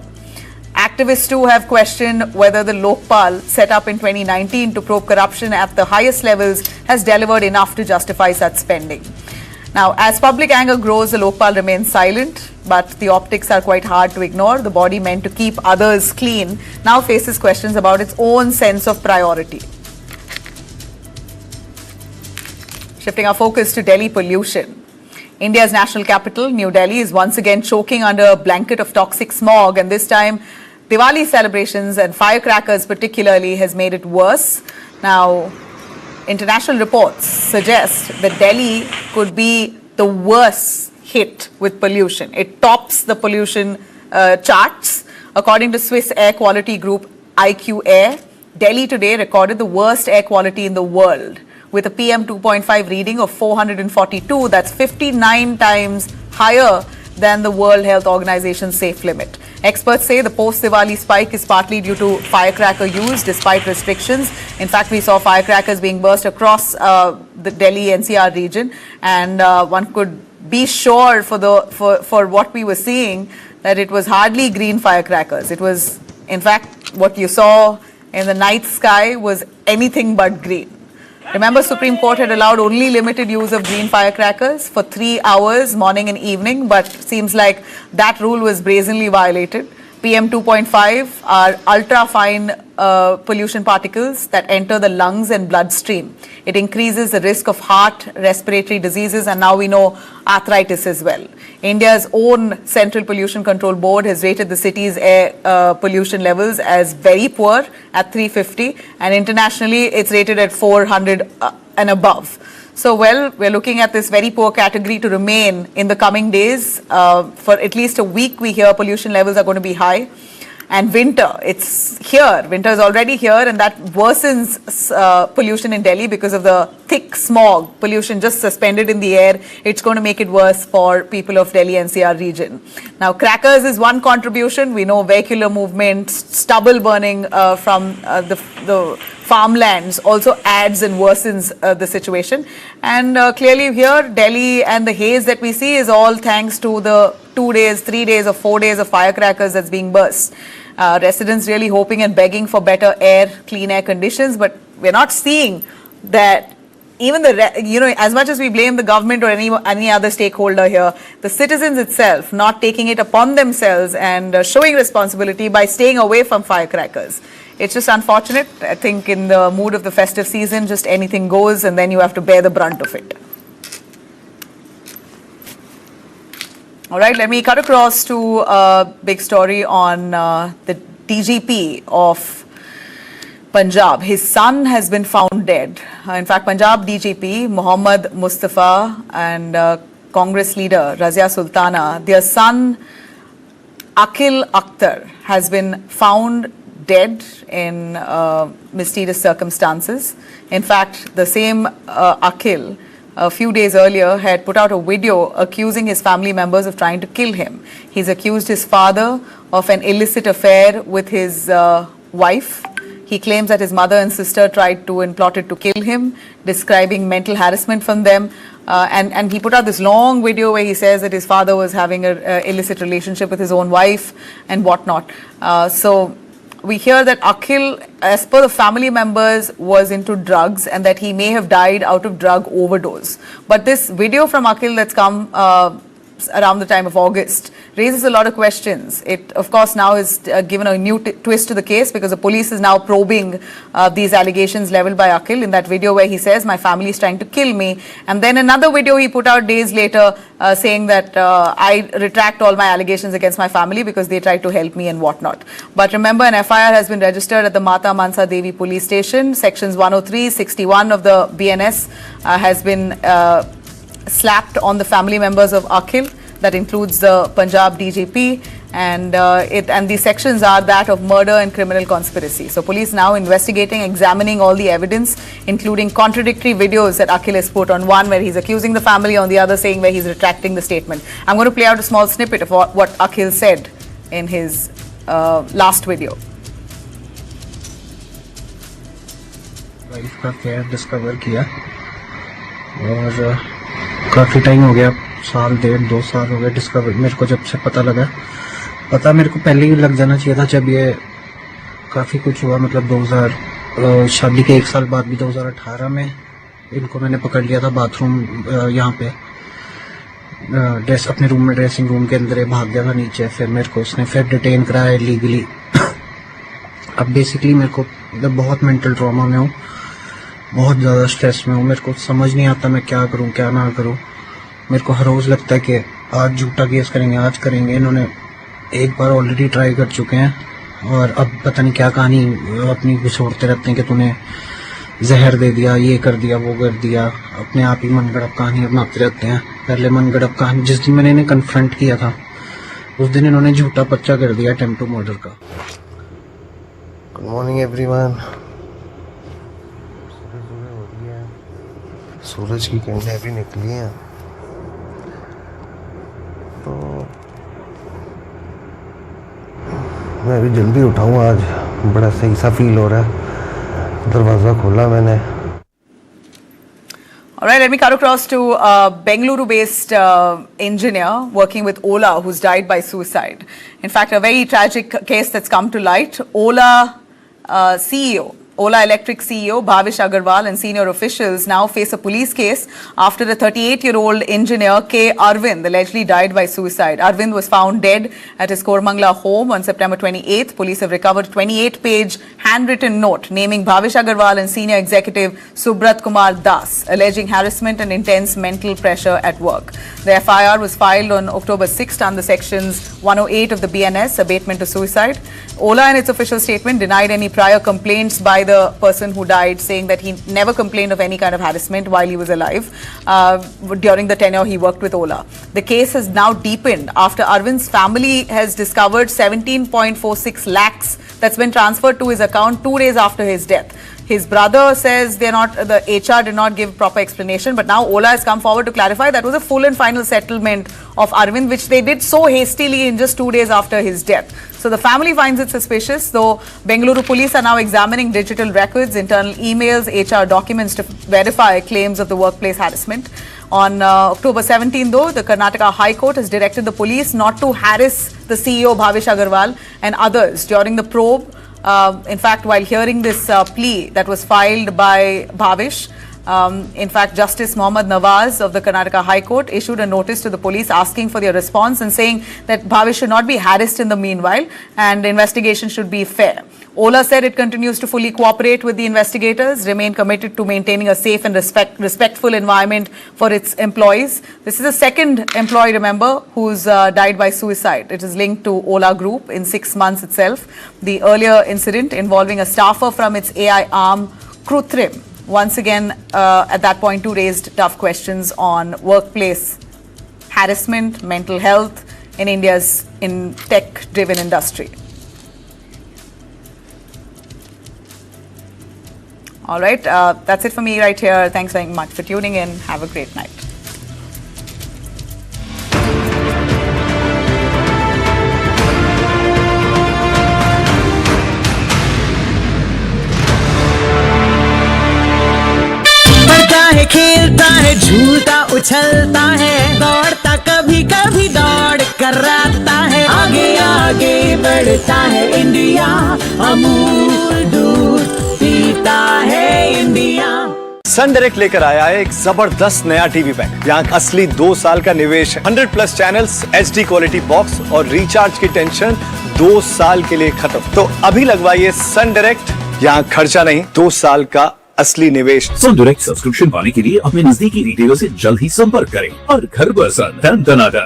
Activists too have questioned whether the Lokpal, set up in 2019 to probe corruption at the highest levels, has delivered enough to justify such spending. Now, as public anger grows, the Lokpal remains silent, but the optics are quite hard to ignore. The body meant to keep others clean now faces questions about its own sense of priority. Shifting our focus to Delhi pollution. India's national capital, New Delhi, is once again choking under a blanket of toxic smog, and this time Diwali celebrations and firecrackers particularly has made it worse. Now, international reports suggest that Delhi could be the worst hit with pollution. It tops the pollution charts. According to Swiss air quality group IQ Air, Delhi today recorded the worst air quality in the world with a PM 2.5 reading of 442. That's 59 times higher than the World Health Organization's safe limit. Experts say the post-Diwali spike is partly due to firecracker use despite restrictions. In fact, we saw firecrackers being burst across the Delhi NCR region, and one could be sure for what we were seeing that it was hardly green firecrackers. It was, in fact, what you saw in the night sky was anything but green. Remember, Supreme Court had allowed only limited use of green firecrackers for 3 hours, morning and evening, but seems like that rule was brazenly violated. PM 2.5 are ultra-fine pollution particles that enter the lungs and bloodstream. It increases the risk of heart, respiratory diseases, and now we know arthritis as well. India's own Central Pollution Control Board has rated the city's air pollution levels as very poor at 350, and internationally it's rated at 400 and above. So, well, we're looking at this very poor category to remain in the coming days. For at least a week, we hear pollution levels are going to be high. And winter, it's here. Winter is already here, and that worsens pollution in Delhi because of the thick smog pollution just suspended in the air. It's going to make it worse for people of Delhi NCR region. Now, crackers is one contribution. We know vehicular movement, stubble burning from the farmlands also adds and worsens the situation. And clearly here, Delhi and the haze that we see is all thanks to the 2 days, 3 days or 4 days of firecrackers that's being burst. Residents really hoping and begging for better air, clean air conditions, but we're not seeing that. Even as much as we blame the government or any other stakeholder here, the citizens itself not taking it upon themselves and showing responsibility by staying away from firecrackers. It's just unfortunate. I think in the mood of the festive season, just anything goes, and then you have to bear the brunt of it. All right, let me cut across to a big story on the DGP of Punjab. His son has been found dead. In fact, Punjab DGP, Mohammad Mustafa, and Congress leader Razia Sultana, their son Akhil Akhtar has been found dead in mysterious circumstances. In fact, the same Akhil, a few days earlier, had put out a video accusing his family members of trying to kill him. He's accused his father of an illicit affair with his wife. He claims that his mother and sister tried to and plotted to kill him, describing mental harassment from them. And he put out this long video where he says that his father was having an illicit relationship with his own wife and whatnot. So we hear that Akhil, as per the family members, was into drugs and that he may have died out of drug overdose. But this video from Akhil that's come around the time of August raises a lot of questions. It, of course, now is given a new twist to the case because the police is now probing these allegations leveled by Akhil in that video where he says, my family is trying to kill me. And then another video he put out days later saying that I retract all my allegations against my family because they tried to help me and whatnot. But remember, an FIR has been registered at the Mata Mansa Devi police station. Sections 103, 61 of the BNS has been slapped on the family members of Akhil. That includes the Punjab DGP, and these sections are that of murder and criminal conspiracy. So police now investigating, examining all the evidence, including contradictory videos that Akhil has put on, one where he's accusing the family, on the other saying where he's retracting the statement. I'm going to play out a small snippet of what Akhil said in his last video. Wife का care discover किया और काफ़ी time हो गया, साल 1.5-2 साल हो गए डिस्कवर मेरे को जब से पता लगा। पता मेरे को पहले ही लग जाना चाहिए था जब ये काफ़ी कुछ हुआ, मतलब 2000 शादी के 1 साल बाद भी 2018 में इनको मैंने पकड़ लिया था बाथरूम यहाँ पे अपने रूम में, ड्रेसिंग रूम के अंदर भाग गया था नीचे। फिर मेरे को उसने फिर डिटेन कराया लीगली। अब बेसिकली मेरे को बहुत मेंटल ट्रॉमा में हूँ, बहुत ज़्यादा स्ट्रेस में हूँ। मेरे को समझ नहीं आता मैं क्या करूँ क्या ना करूँ। मेरे को हर रोज़ लगता है कि आज झूठा केस करेंगे, आज करेंगे। इन्होंने एक बार ऑलरेडी ट्राई कर चुके हैं और अब पता नहीं क्या कहानी अपनी घुसोड़ते रहते हैं कि तूने जहर दे दिया, ये कर दिया, वो कर दिया, अपने आप ही मनगढ़ंत कहानी बनाते रहते हैं। पहले मनगढ़ंत कहानी जिस दिन मैंने इन्हें कन्फ्रंट किया था उस दिन इन्होंने झूठा पर्चा कर दिया अटेम्प्ट टू मर्डर का। Good morning everyone. सूरज की किरणें अभी निकली हैं तो मैं अभी जल्दी उठाऊंगा। आज बड़ा सही सा फील हो रहा है। दरवाजा खोला मैंने। All right, let me cut across to Bengaluru-based engineer working with Ola who's died by suicide. In fact, a very tragic case that's come to light. Ola Electric CEO Bhavish Aggarwal and senior officials now face a police case after the 38-year-old engineer K. Arvind allegedly died by suicide. Arvind was found dead at his Kormangla home on September 28th. Police have recovered a 28-page handwritten note naming Bhavish Aggarwal and senior executive Subrat Kumar Das, alleging harassment and intense mental pressure at work. The FIR was filed on October 6th under sections 108 of the BNS, abatement to suicide. Ola in its official statement denied any prior complaints by the person who died, saying that he never complained of any kind of harassment while he was alive during the tenure he worked with Ola. The case has now deepened after Arvind's family has discovered 17.46 lakhs that's been transferred to his account 2 days after his death. His brother says the HR did not give proper explanation, but now Ola has come forward to clarify that was a full and final settlement of Arvind, which they did so hastily in just 2 days after his death. So the family finds it suspicious, though Bengaluru police are now examining digital records, internal emails, HR documents to verify claims of the workplace harassment. On October 17, though, the Karnataka High Court has directed the police not to harass the CEO Bhavish Aggarwal and others during the probe. In fact, while hearing this plea that was filed by Bhavish, in fact, Justice Mohammad Nawaz of the Karnataka High Court issued a notice to the police asking for their response and saying that Bhavish should not be harassed in the meanwhile and the investigation should be fair. Ola said it continues to fully cooperate with the investigators, remain committed to maintaining a safe and respectful environment for its employees. This is the second employee, remember, who's died by suicide. It is linked to Ola Group in 6 months itself. The earlier incident involving a staffer from its AI arm, Krutrim, once again, at that point, too, raised tough questions on workplace harassment, mental health in India's tech-driven industry. All right, that's it for me right here. Thanks very much for tuning in. Have a great night. खेलता है, झूलता उछलता है, दौड़ता कभी कभी दौड़ कराता है, आगे आगे बढ़ता है इंडिया, अमूल दूध पीता है इंडिया। सन डायरेक्ट लेकर आया है एक जबरदस्त नया टीवी पैक। यहाँ असली 2 साल का निवेश, 100+ चैनल्स, HD क्वालिटी बॉक्स और रिचार्ज की टेंशन 2 साल के लिए खत्म। तो अभी लगवाइए सन डायरेक्ट, यहाँ खर्चा नहीं, 2 साल का असली निवेश। सन डायरेक्ट सब्सक्रिप्शन पाने के लिए अपने नजदीकी रिटेलर से जल्द ही संपर्क करें और घर पर सन दनादन।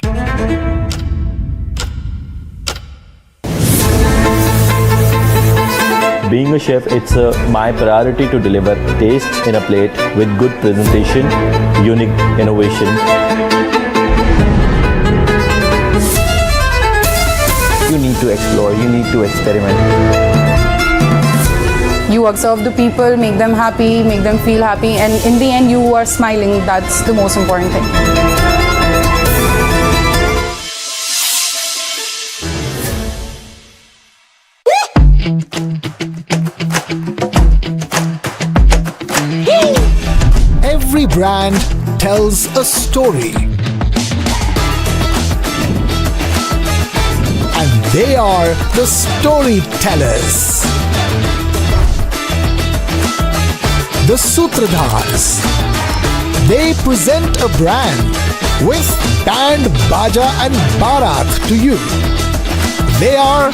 Being a chef, it's my priority to deliver taste in a plate with good presentation, unique innovation. You need to explore, you need to experiment. You observe the people, make them happy, make them feel happy, and in the end you are smiling. That's the most important thing. Every brand tells a story. And they are the storytellers. The Sutradhars. They present a brand with band, baja and barat to you. They are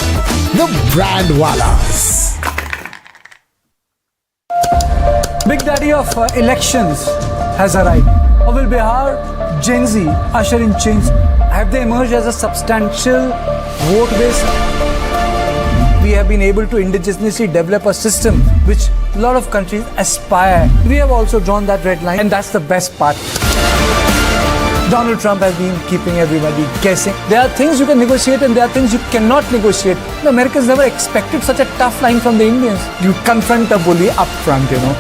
the Brandwalas. Big Daddy of elections has arrived. How will Bihar, Gen Z usher in change? Have they emerged as a substantial vote base? We have been able to indigenously develop a system which a lot of countries aspire. We have also drawn that red line, and that's the best part. Donald Trump has been keeping everybody guessing. There are things you can negotiate and there are things you cannot negotiate. The Americans never expected such a tough line from the Indians. You confront the bully up front, you know.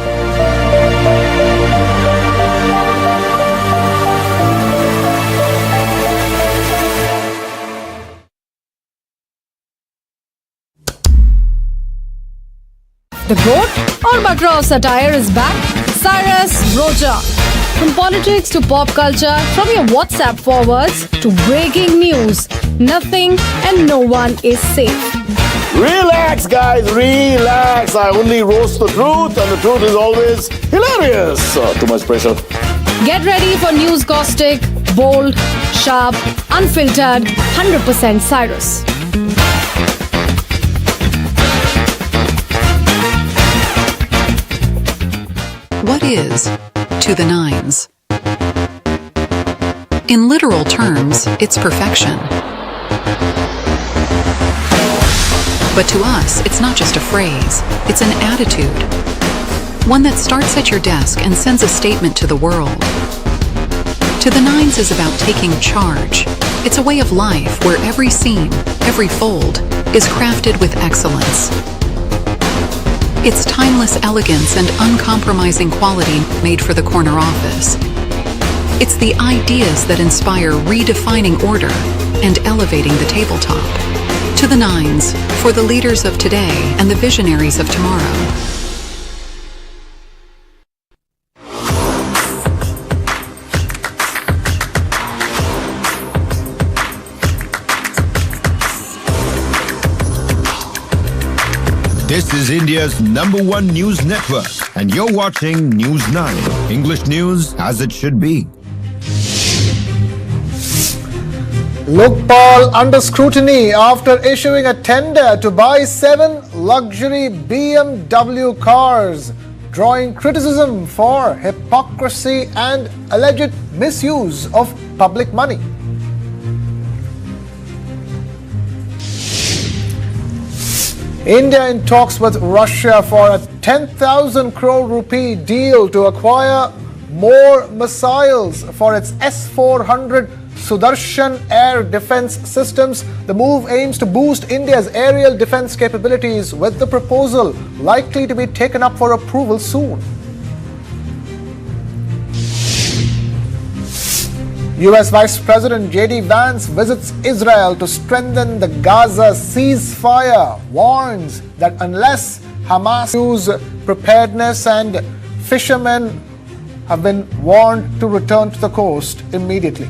The GOAT or Batra of satire is back, Cyrus Roja. From politics to pop culture, from your WhatsApp forwards to breaking news, nothing and no one is safe. Relax, guys, relax. I only roast the truth, and the truth is always hilarious. Too much pressure. Get ready for news caustic, bold, sharp, unfiltered, 100% Cyrus. What is to the nines? In literal terms, it's perfection. But to us, it's not just a phrase, it's an attitude. One that starts at your desk and sends a statement to the world. To the nines is about taking charge. It's a way of life where every seam, every fold, is crafted with excellence. It's timeless elegance and uncompromising quality made for the corner office. It's the ideas that inspire redefining order and elevating the tabletop. To the nines, for the leaders of today and the visionaries of tomorrow. This is India's #1 news network, and you're watching News 9, English news as it should be. Lokpal under scrutiny after issuing a tender to buy 7 luxury BMW cars, drawing criticism for hypocrisy and alleged misuse of public money. India in talks with Russia for a 10,000 crore rupee deal to acquire more missiles for its S-400 Sudarshan air defense systems. The move aims to boost India's aerial defense capabilities, with the proposal likely to be taken up for approval soon. US Vice President J.D. Vance visits Israel to strengthen the Gaza ceasefire, warns that unless Hamas use preparedness, and fishermen have been warned to return to the coast immediately.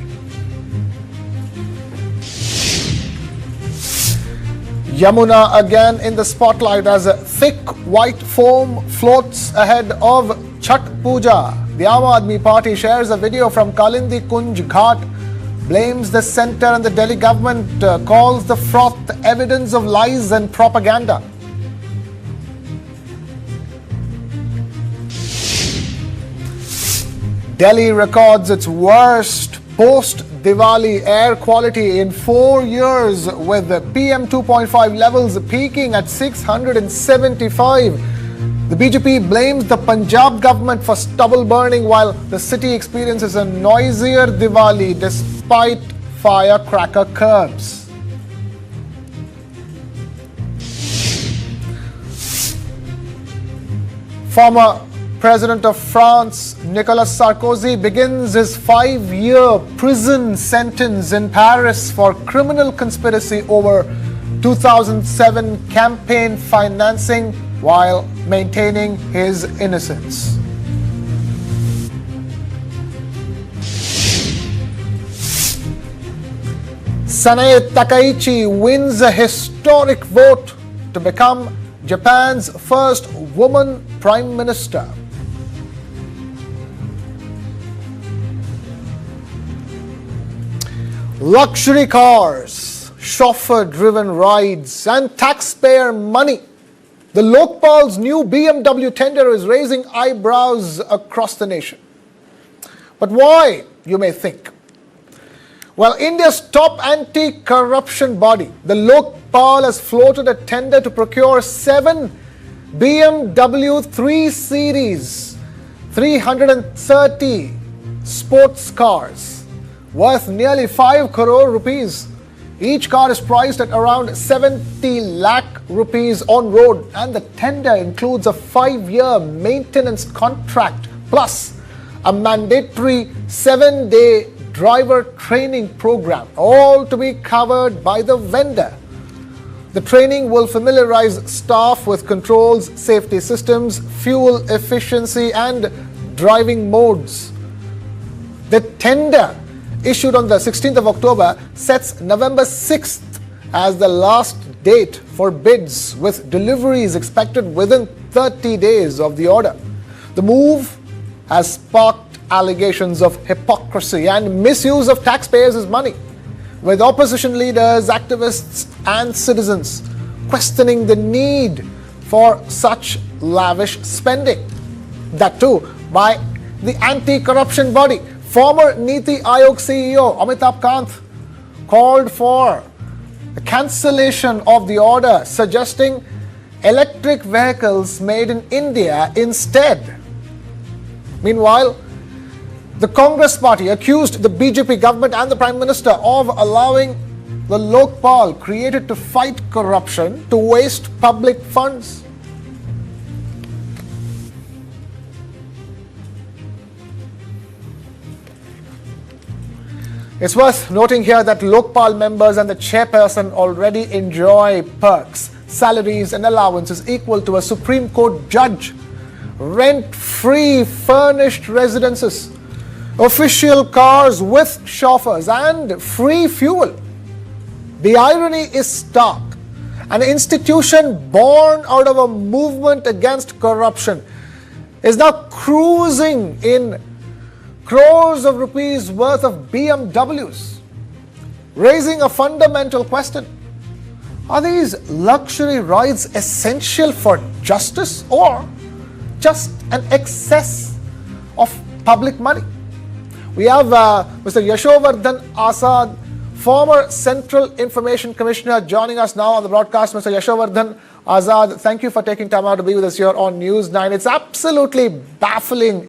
Yamuna again in the spotlight as a thick white foam floats ahead of Chhat Puja. The Aam Aadmi Party shares a video from Kalindi Kunj Ghat, blames the centre and the Delhi government, calls the froth evidence of lies and propaganda. Delhi records its worst post-Diwali air quality in 4 years, with PM 2.5 levels peaking at 675. The BJP blames the Punjab government for stubble burning, while the city experiences a noisier Diwali despite firecracker curbs. Former President of France, Nicolas Sarkozy, begins his 5-year prison sentence in Paris for criminal conspiracy over 2007 campaign financing, while maintaining his innocence. Sanae Takaichi wins a historic vote to become Japan's first woman prime minister. Luxury cars, chauffeur-driven rides, and taxpayer money. The Lokpal's new BMW tender is raising eyebrows across the nation. But why, you may think? Well, India's top anti-corruption body, the Lokpal has floated a tender to procure 7 BMW 3 Series 330 sports cars worth nearly 5 crore rupees. Each car is priced at around 70 lakh rupees on road, and the tender includes a 5-year maintenance contract plus a mandatory 7-day driver training program, all to be covered by the vendor. The training will familiarize staff with controls, safety systems, fuel efficiency, and driving modes. The tender, issued on the 16th of October, sets November 6th as the last date for bids, with deliveries expected within 30 days of the order. The move has sparked allegations of hypocrisy and misuse of taxpayers' money, with opposition leaders, activists, and citizens questioning the need for such lavish spending. That too by the anti-corruption body. Former Niti Aayog CEO Amitabh Kant called for the cancellation of the order, suggesting electric vehicles made in India instead. Meanwhile, the Congress party accused the BJP government and the Prime Minister of allowing the Lokpal, created to fight corruption, to waste public funds. It's worth noting here that Lokpal members and the chairperson already enjoy perks, salaries and allowances equal to a Supreme Court judge, rent-free furnished residences, official cars with chauffeurs, and free fuel. The irony is stark. An institution born out of a movement against corruption is now cruising in crores of rupees worth of BMWs, raising a fundamental question. Are these luxury rides essential for justice or just an excess of public money? We have Mr. Yashovardhan Azad, former Central Information Commissioner, joining us now on the broadcast. Mr. Yashovardhan Azad, thank you for taking time out to be with us here on News 9. It's absolutely baffling